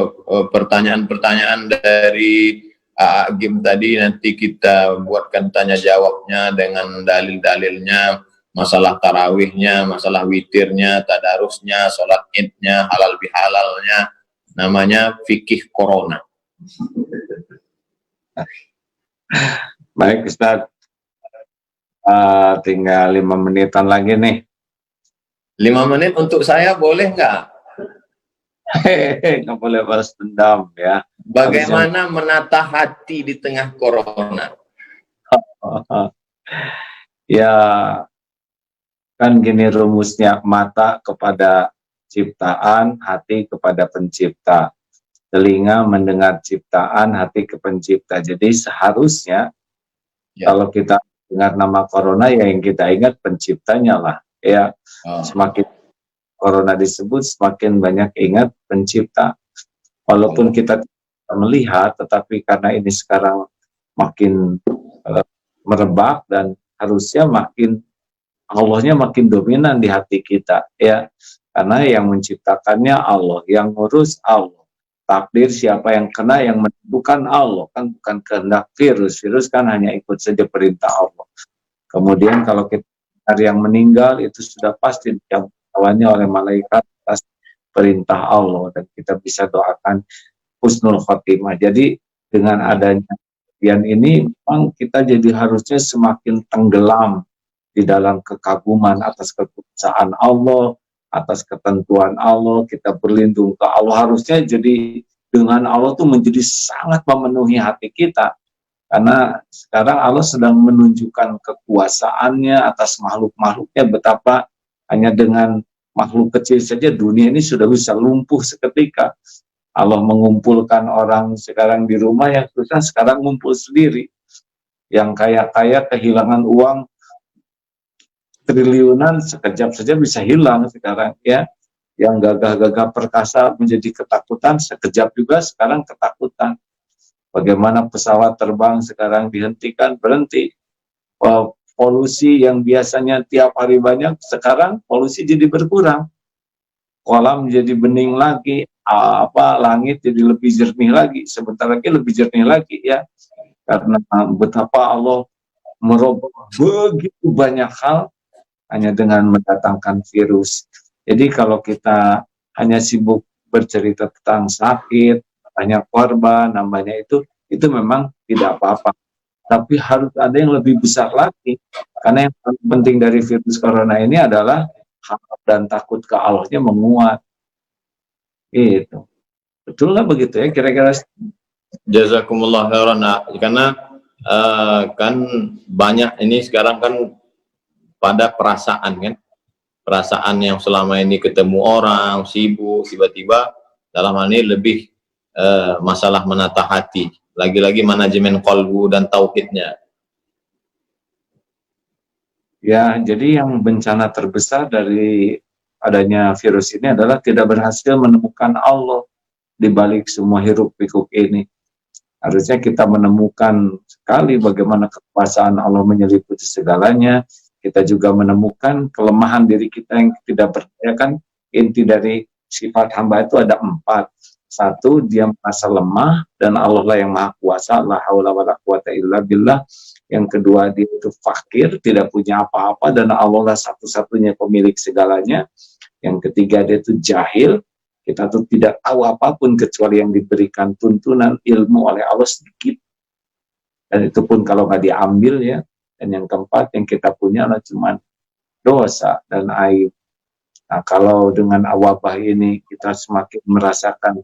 Speaker 3: pertanyaan-pertanyaan dari Agim tadi, nanti kita buatkan tanya jawabnya dengan dalil-dalilnya, masalah tarawihnya, masalah witirnya, tadarusnya, sholat idnya, halal bihalalnya, namanya fikih corona.
Speaker 2: Baik Ustadz, tinggal 5 menitan lagi nih.
Speaker 3: 5 menit untuk saya boleh nggak?
Speaker 2: Nggak boleh balas dendam ya.
Speaker 3: Bagaimana menata hati di tengah corona?
Speaker 2: Ya, kan gini rumusnya, mata kepada ciptaan, hati kepada pencipta. Telinga mendengar ciptaan, hati ke pencipta. Jadi seharusnya kalau kita dengar nama corona, ya yang kita ingat penciptanya lah. Ya, semakin corona disebut, semakin banyak ingat pencipta. Walaupun kita tidak melihat, tetapi karena ini sekarang makin merebak dan harusnya Allahnya makin dominan di hati kita. Ya, Karena yang menciptakannya Allah, yang ngurus Allah. Takdir siapa yang kena, yang menentukan Allah, kan bukan kehendak virus. Virus kan hanya ikut saja perintah Allah. Kemudian kalau kita ada yang meninggal, itu sudah pasti dicabutnya oleh malaikat atas perintah Allah, dan kita bisa doakan husnul khotimah. Jadi dengan adanya kejadian ini, memang kita jadi harusnya semakin tenggelam di dalam kekaguman atas kekuasaan Allah, atas ketentuan Allah, kita berlindung ke Allah. Harusnya jadi dengan Allah tuh menjadi sangat memenuhi hati kita. Karena sekarang Allah sedang menunjukkan kekuasaannya atas makhluk-makhluknya, betapa hanya dengan makhluk kecil saja dunia ini sudah bisa lumpuh seketika. Allah mengumpulkan orang sekarang di rumah yang susah, sekarang ngumpul sendiri. Yang kaya-kaya kehilangan uang triliunan sekejap saja bisa hilang sekarang, ya. Yang gagah-gagah perkasa menjadi ketakutan, sekejap juga sekarang ketakutan. Bagaimana pesawat terbang sekarang dihentikan, berhenti. Polusi yang biasanya tiap hari banyak, sekarang polusi jadi berkurang. Kolam jadi bening lagi, langit jadi lebih jernih lagi, sebentar lagi lebih jernih lagi, ya. Karena betapa Allah merubah begitu banyak hal hanya dengan mendatangkan virus. Jadi kalau kita hanya sibuk bercerita tentang sakit, banyak korban, namanya itu memang tidak apa-apa. Tapi harus ada yang lebih besar lagi. Karena yang paling penting dari virus corona ini adalah harap dan takut ke Allahnya menguat. Itu. Betul nggak begitu ya kira-kira?
Speaker 3: Jazakumullah khairan. Karena kan banyak ini sekarang kan pada perasaan kan, perasaan yang selama ini ketemu orang sibuk, tiba-tiba dalam hal ini lebih masalah menata hati, lagi-lagi manajemen qalbu dan tauhidnya.
Speaker 2: Ya, jadi yang bencana terbesar dari adanya virus ini adalah tidak berhasil menemukan Allah di balik semua hiruk pikuk ini. Harusnya kita menemukan sekali bagaimana kekuasaan Allah menyeliputi segalanya. Kita juga menemukan kelemahan diri kita yang tidak berdaya. Kan inti dari sifat hamba itu ada 4. 1, dia merasa lemah dan Allah lah yang maha kuasa, la haula wala quwata illa billah. Yang kedua, dia itu fakir, tidak punya apa-apa, dan Allah lah satu-satunya pemilik segalanya. Yang ketiga, dia itu jahil, kita tuh tidak tahu apapun kecuali yang diberikan tuntunan ilmu oleh Allah sedikit, dan itu pun kalau nggak diambil, ya. Dan yang keempat, yang kita punya adalah cuma dosa dan aib. Nah, kalau dengan wabah ini kita semakin merasakan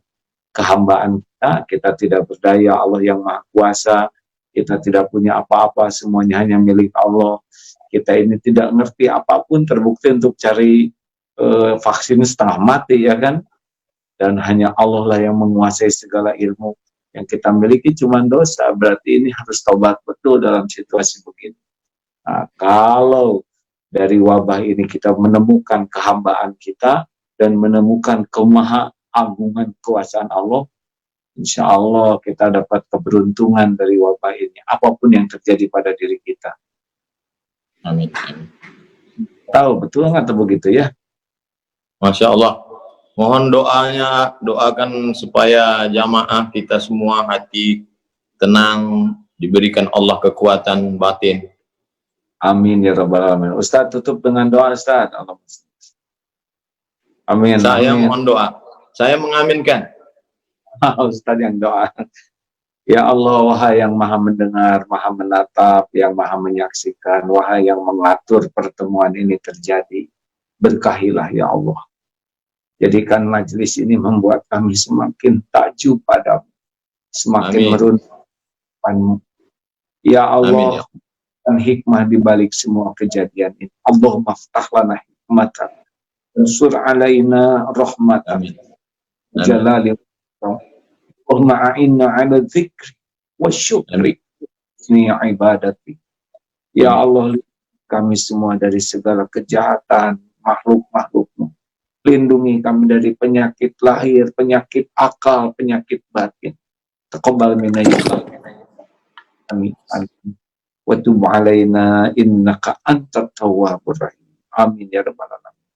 Speaker 2: kehambaan kita tidak berdaya, Allah yang maha kuasa, kita tidak punya apa-apa, semuanya hanya milik Allah. Kita ini tidak ngerti apapun, terbukti untuk cari vaksin setengah mati, ya kan? Dan hanya Allah lah yang menguasai segala ilmu. Yang kita miliki cuma dosa, berarti ini harus taubat betul dalam situasi begini. Nah, kalau dari wabah ini kita menemukan kehambaan kita dan menemukan kemahaagungan kekuasaan Allah, insya Allah kita dapat keberuntungan dari wabah ini, apapun yang terjadi pada diri kita.
Speaker 3: Amin.
Speaker 2: Tahu betul nggak begitu ya?
Speaker 3: Masya Allah. Mohon doanya, doakan supaya jamaah kita semua hati tenang, diberikan Allah kekuatan batin.
Speaker 2: Amin ya rabbal alamin. Ustaz tutup dengan doa, Ustaz. Amin.
Speaker 3: Saya
Speaker 2: amin.
Speaker 3: mohon doa. Saya mengaminkan.
Speaker 2: Ustaz yang doa. Ya Allah, wahai yang maha mendengar, maha menatap, yang maha menyaksikan, wahai yang mengatur pertemuan ini terjadi, berkahilah ya Allah. Jadikan majelis ini membuat kami semakin takjub padamu, semakin merundukkanmu. Ya Allah, dan hikmah di balik semua kejadian ini. Allahumma ftah lana hikmatan, unsur alaina rahmatan, jalali Allahumma a'inna ala dzikri wa syukri ni ibadati. Ya Allah, kami semua dari segala kejahatan makhluk-makhlukmu. Lindungi kami dari penyakit lahir, penyakit akal, penyakit batin. Taqabbal minna ya Allah. Amin. Wa tub alaina innaka antat tawwabur rahim. Amin ya rabbal alamin.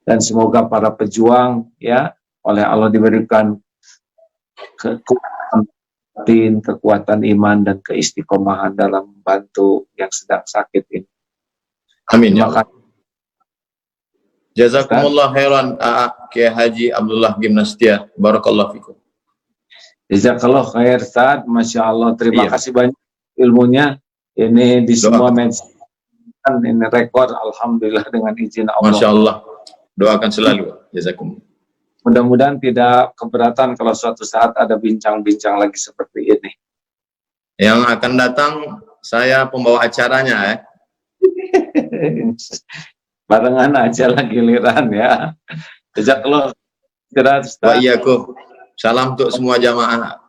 Speaker 2: dan semoga para pejuang ya oleh Allah diberikan kekuatan iman dan keistiqomahan dalam membantu yang sedang sakit ini.
Speaker 3: Amin ya
Speaker 2: Terima
Speaker 3: Allah.
Speaker 2: kasih.
Speaker 3: Jazakumullah khairan Kiai Haji Abdullah Gimnastia. Barakallahu fikum.
Speaker 2: Jazakallah khair Ustaz, Masya Allah, terima
Speaker 3: Iya.
Speaker 2: kasih banyak ilmunya. Ini di semua
Speaker 3: Doakan.
Speaker 2: medsos ini rekor, alhamdulillah dengan izin Allah.
Speaker 3: Masya Allah. Doakan selalu. Jazakumullah.
Speaker 2: Mudah-mudahan tidak keberatan kalau suatu saat ada bincang-bincang lagi seperti ini.
Speaker 3: Yang akan datang saya pembawa acaranya ya.
Speaker 2: Barengan aja lah giliran ya. Jazakallah khairan Ustaz.
Speaker 3: Wa iyyakum. Salam untuk semua jamaah.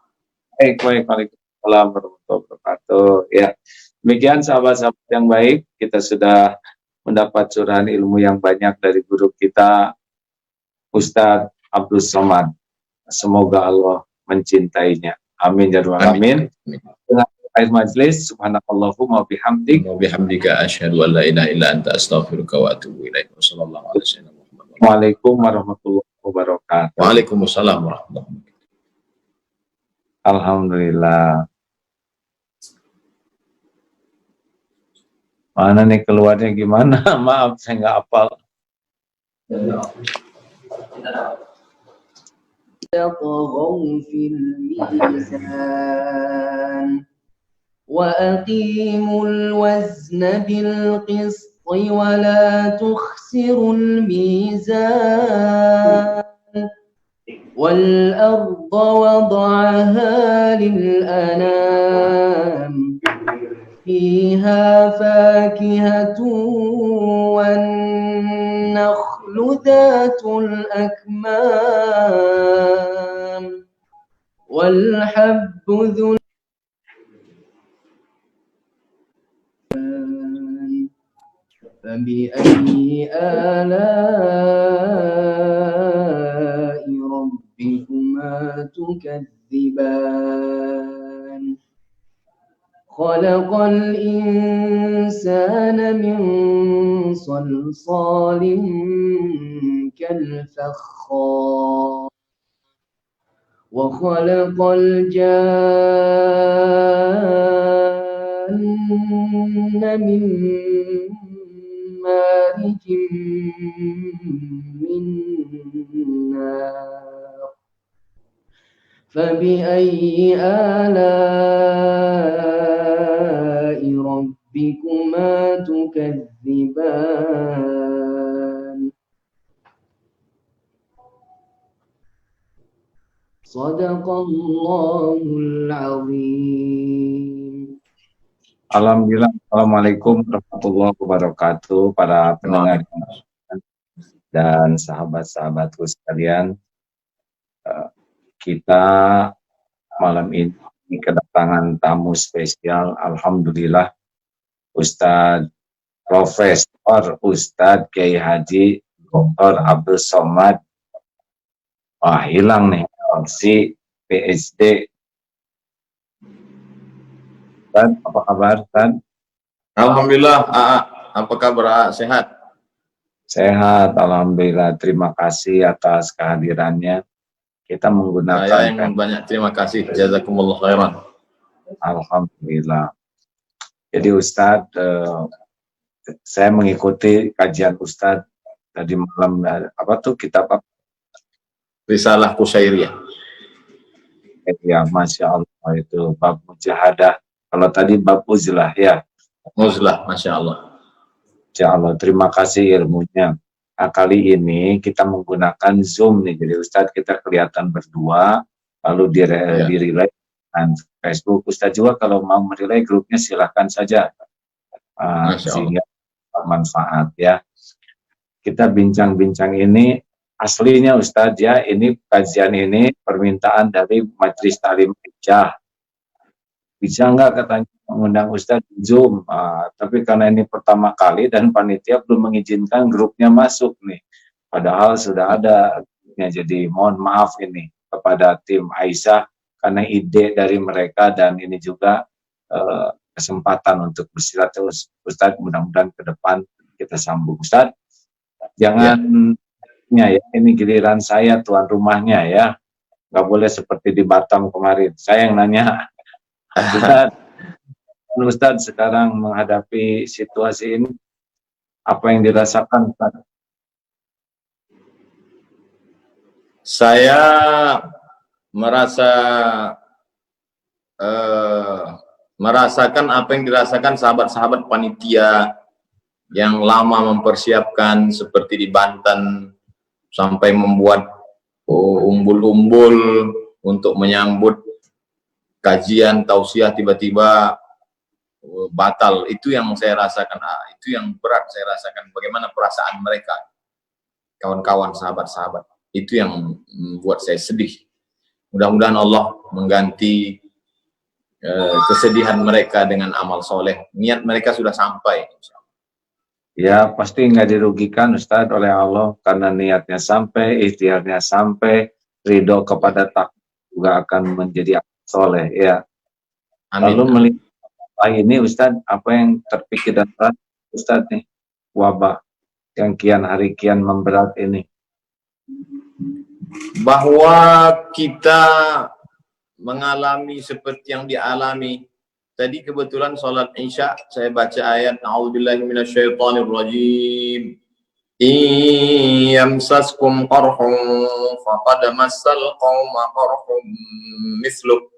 Speaker 2: Baik, waalaikumsalam warahmatullahi wabarakatuh. Ya, demikian sahabat-sahabat yang baik, kita sudah mendapat curahan ilmu yang banyak dari guru kita, Ustadz Abdul Somad. Semoga Allah mencintainya. Amin ya rabbal alamin. Dengan akhir majlis, subhanakallahumma wa bihamdik.
Speaker 3: Wa bihamdika asyhadu an la ilaha illa anta astaghfiruka wa atubu ilaik. Wassallallahu alaihi wasallam.
Speaker 2: Waalaikumsalam warahmatullahi wabarakatuh.
Speaker 3: Waalaikumsalam warahmatullahi wabarakatuh.
Speaker 2: Alhamdulillah. Mana nih keluarnya gimana? Maaf, saya nggak hafal.
Speaker 1: تطغوا في الميزان وأقيموا الوزن بالقسط ولا تخسروا الميزان والأرض وضعها للأنام فيها فاكهة والنخل ذات الأكمام والحب ذو فبأي آلاء ربكما تكذبان خلق الإنسان من صلصال كالفخار وخلق الجان من مارج من نار فبأي آلاء ربكما تكذبان صدق الله العظيم.
Speaker 2: Alhamdulillah. Assalamualaikum warahmatullahi wabarakatuh para pendengar dan sahabat-sahabatku sekalian. Kita malam ini kedatangan tamu spesial. Alhamdulillah, Ustadz Profesor Ustadz Kiai Haji Dr. Abdul Somad. Wah, hilang nih si PhD. Ustadz, apa kabar Ustadz?
Speaker 3: Alhamdulillah, apa kabar? Sehat?
Speaker 2: Sehat, alhamdulillah. Terima kasih atas kehadirannya. Kita menggunakan
Speaker 3: Saya yang banyak terima kasih. Jazakumullah khairan.
Speaker 2: Alhamdulillah. Jadi Ustadz, saya mengikuti kajian Ustadz tadi malam. Apa tuh kitab apa?
Speaker 3: Risalah Qusairiyah.
Speaker 2: Ya, Masya Allah, itu bab mujahadah. Kalau tadi bab uzlah ya.
Speaker 3: Uzlah, Masya Allah.
Speaker 2: Masya Allah, terima kasih ilmunya. Nah, kali ini kita menggunakan Zoom nih. Jadi Ustadz kita kelihatan berdua, lalu di-relay dan Facebook. Ustadz juga kalau mau merelay grupnya silahkan saja. Sehingga bermanfaat ya. Kita bincang-bincang ini aslinya Ustadz ya, ini kajian ini permintaan dari Majelis Ta'lim Hijjah. Bisa nggak katanya mengundang Ustadz di Zoom, tapi karena ini pertama kali dan panitia belum mengizinkan grupnya masuk nih. Padahal sudah ada grupnya, jadi mohon maaf ini kepada tim Aisyah karena ide dari mereka dan ini juga kesempatan untuk bersilaturahmi Ustadz, mudah-mudahan ke depan kita sambung Ustadz. Jangan ya, ini giliran saya tuan rumahnya ya, nggak boleh seperti di Batam kemarin. Saya yang nanya, Ustadz sekarang menghadapi situasi ini, apa yang dirasakan Ustadz?
Speaker 3: Saya merasakan apa yang dirasakan sahabat-sahabat panitia yang lama mempersiapkan, seperti di Banten sampai membuat umbul-umbul untuk menyambut kajian tausiah tiba-tiba batal. Itu yang saya rasakan, itu yang berat saya rasakan, bagaimana perasaan mereka, kawan-kawan, sahabat-sahabat. Itu yang membuat saya sedih. Mudah-mudahan Allah mengganti kesedihan mereka dengan amal soleh. Niat mereka sudah sampai.
Speaker 2: Ya, pasti nggak dirugikan Ustadz oleh Allah, karena niatnya sampai, ikhtiarnya sampai, ridho kepada takdir juga akan menjadi amal soleh. Ya.
Speaker 3: Amin.
Speaker 2: Lalu melihat ini Ustadz, apa yang terpikir dan berat Ustadz nih, wabah yang kian hari kian memberat ini?
Speaker 3: Bahwa kita mengalami seperti yang dialami. Tadi kebetulan sholat Isya, saya baca ayat A'udzubillahi minasyaitonirrajim. Yamsaskum qarhun faqad massal qauma qarhun misluh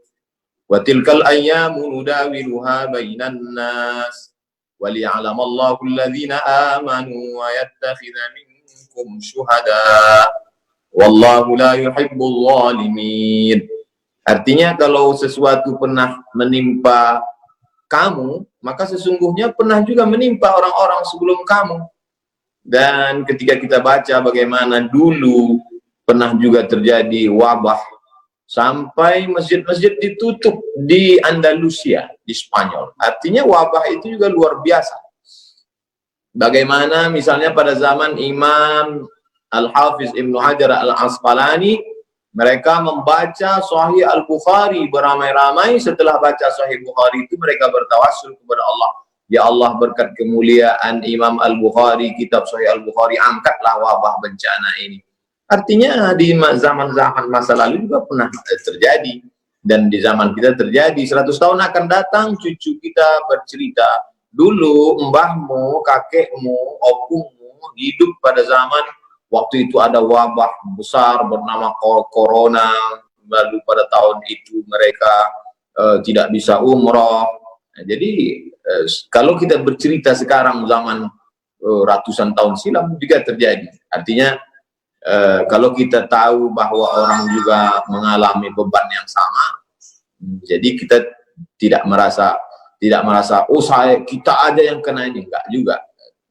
Speaker 3: wa tilkal ayyamu nudawiluha bainan nas wa liya'lamallahu alladhina amanu wa yattakhidha minkum syuhada wallahu la yuhibbul zalimin. Artinya kalau sesuatu pernah menimpa kamu, maka sesungguhnya pernah juga menimpa orang-orang sebelum kamu. Dan ketika kita baca bagaimana dulu pernah juga terjadi wabah sampai masjid-masjid ditutup di Andalusia, di Spanyol. Artinya wabah itu juga luar biasa. Bagaimana misalnya pada zaman Imam Al-Hafiz Ibnu Hajar Al-Asqalani, mereka membaca Sahih Al-Bukhari beramai-ramai. Setelah baca Sahih Bukhari itu mereka bertawassul kepada Allah. Ya Allah, berkat kemuliaan Imam Al-Bukhari, kitab Sahih Al-Bukhari, angkatlah wabah bencana ini. Artinya di zaman-zaman masa lalu juga pernah terjadi. Dan di zaman kita terjadi. 100 tahun akan datang, cucu kita bercerita, dulu mbahmu, kakekmu, opungmu hidup pada zaman waktu itu ada wabah besar bernama corona, lalu pada tahun itu mereka tidak bisa umroh. Nah, jadi kalau kita bercerita sekarang zaman ratusan tahun silam juga terjadi. Artinya kalau kita tahu bahwa orang juga mengalami beban yang sama, jadi kita tidak merasa oh kita aja yang kena ini, enggak juga.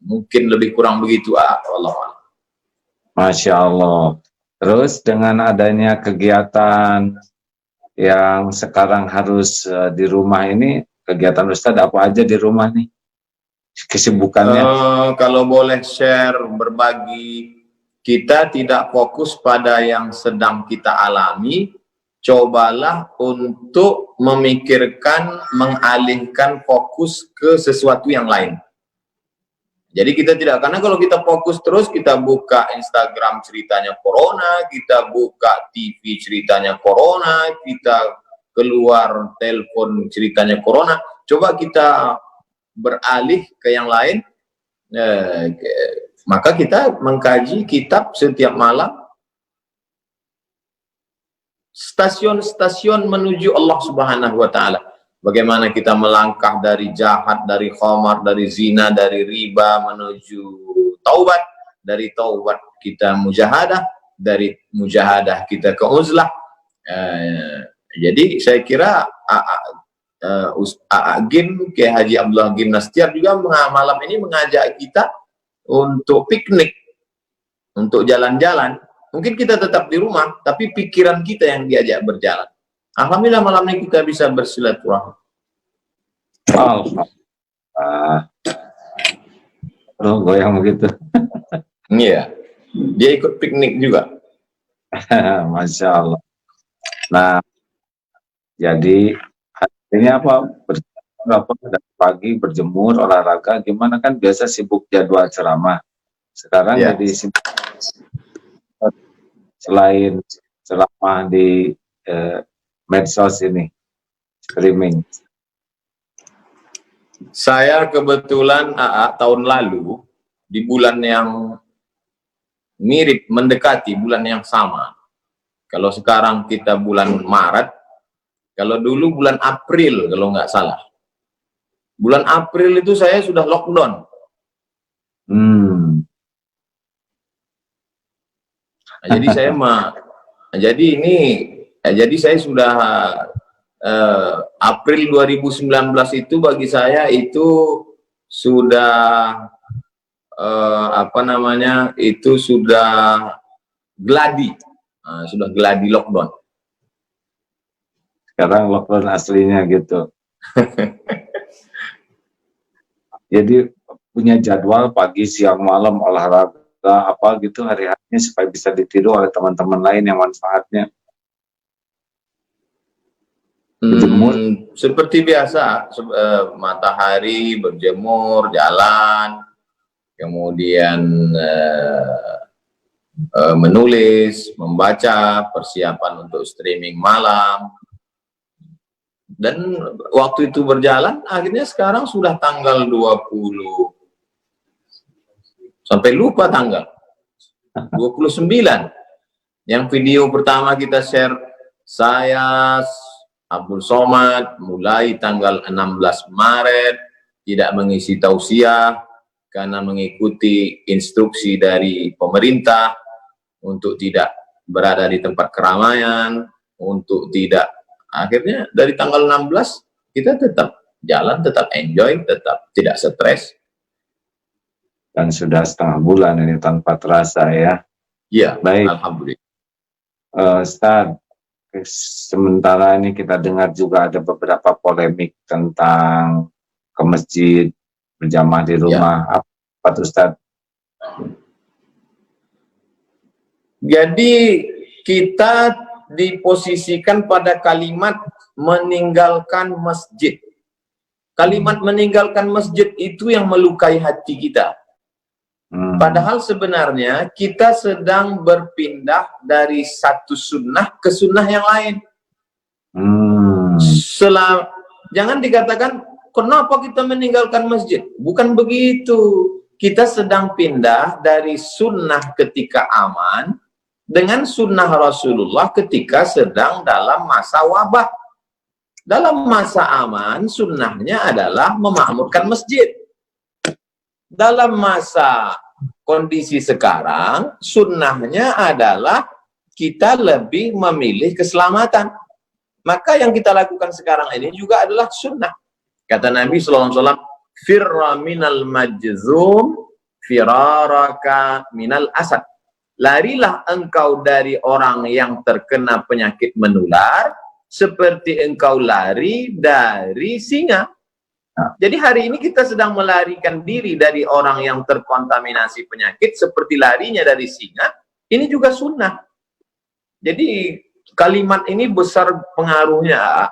Speaker 3: Mungkin lebih kurang begitu, Allah.
Speaker 2: Masya Allah. Terus dengan adanya kegiatan yang sekarang harus di rumah ini, kegiatan Ustadz apa aja di rumah nih? Kesibukannya?
Speaker 3: Kalau boleh share, berbagi, kita tidak fokus pada yang sedang kita alami, cobalah untuk memikirkan, mengalihkan fokus ke sesuatu yang lain. Jadi kita tidak, karena kalau kita fokus terus, kita buka Instagram ceritanya corona, kita buka TV ceritanya corona, kita keluar telepon ceritanya corona, coba kita beralih ke yang lain, maka kita mengkaji kitab setiap malam, stasiun-stasiun menuju Allah Subhanahu wa Ta'ala. Bagaimana kita melangkah dari jahat, dari khamar, dari zina, dari riba menuju taubat, dari taubat kita mujahadah, dari mujahadah kita ke uzlah. Jadi saya kira Gim, Kiai Haji Abdullah Gim Nastiar juga malam ini mengajak kita untuk piknik, untuk jalan-jalan. Mungkin kita tetap di rumah, tapi pikiran kita yang diajak berjalan. Alhamdulillah malam ini kita bisa bersilaturahmi.
Speaker 2: Goyang begitu.
Speaker 3: Iya, dia ikut piknik juga.
Speaker 2: Masya Allah. Nah, jadi hasilnya apa? Dari pagi berjemur, olahraga, gimana kan biasa sibuk jadwal ceramah. Sekarang jadi sibuk selain selama di medsos ini, streaming?
Speaker 3: Saya kebetulan tahun lalu di bulan yang mirip, mendekati bulan yang sama. Kalau sekarang kita bulan Maret, kalau dulu bulan April kalau nggak salah. Bulan April itu saya sudah lockdown. Nah, jadi jadi saya sudah April 2019 itu bagi saya itu sudah itu sudah gladi, sudah gladi lockdown.
Speaker 2: Sekarang lockdown aslinya gitu. Jadi punya jadwal pagi, siang, malam, olahraga apa gitu hari-harinya supaya bisa ditiru oleh teman-teman lain yang manfaatnya.
Speaker 3: Seperti biasa, matahari, berjemur, jalan, kemudian menulis, membaca, persiapan untuk streaming malam. Dan waktu itu berjalan, akhirnya sekarang sudah tanggal 20, sampai lupa tanggal 29. Yang video pertama kita share, saya Abdul Somad mulai tanggal 16 Maret tidak mengisi tausiah karena mengikuti instruksi dari pemerintah untuk tidak berada di tempat keramaian, untuk tidak, akhirnya dari tanggal 16 kita tetap jalan, tetap enjoy, tetap tidak stres.
Speaker 2: Dan sudah setengah bulan ini tanpa terasa ya.
Speaker 3: Iya,
Speaker 2: baik.
Speaker 3: Alhamdulillah.
Speaker 2: Ustaz, sementara ini kita dengar juga ada beberapa polemik tentang ke masjid, berjamaah di rumah. Ya. Apa Ustaz?
Speaker 3: Jadi kita diposisikan pada kalimat meninggalkan masjid. Kalimat meninggalkan masjid itu yang melukai hati kita. Padahal sebenarnya kita sedang berpindah dari satu sunnah ke sunnah yang lain. Jangan dikatakan, kenapa kita meninggalkan masjid? Bukan begitu. Kita sedang pindah dari sunnah ketika aman dengan sunnah Rasulullah ketika sedang dalam masa wabah. Dalam masa aman, sunnahnya adalah memakmurkan masjid. Dalam masa kondisi sekarang, sunnahnya adalah kita lebih memilih keselamatan. Maka yang kita lakukan sekarang ini juga adalah sunnah. Kata Nabi SAW, firra minal majzum, firaraka minal asad. Larilah engkau dari orang yang terkena penyakit menular, seperti engkau lari dari singa. Jadi hari ini kita sedang melarikan diri dari orang yang terkontaminasi penyakit seperti larinya dari singa. Ini juga sunnah. Jadi kalimat ini besar pengaruhnya.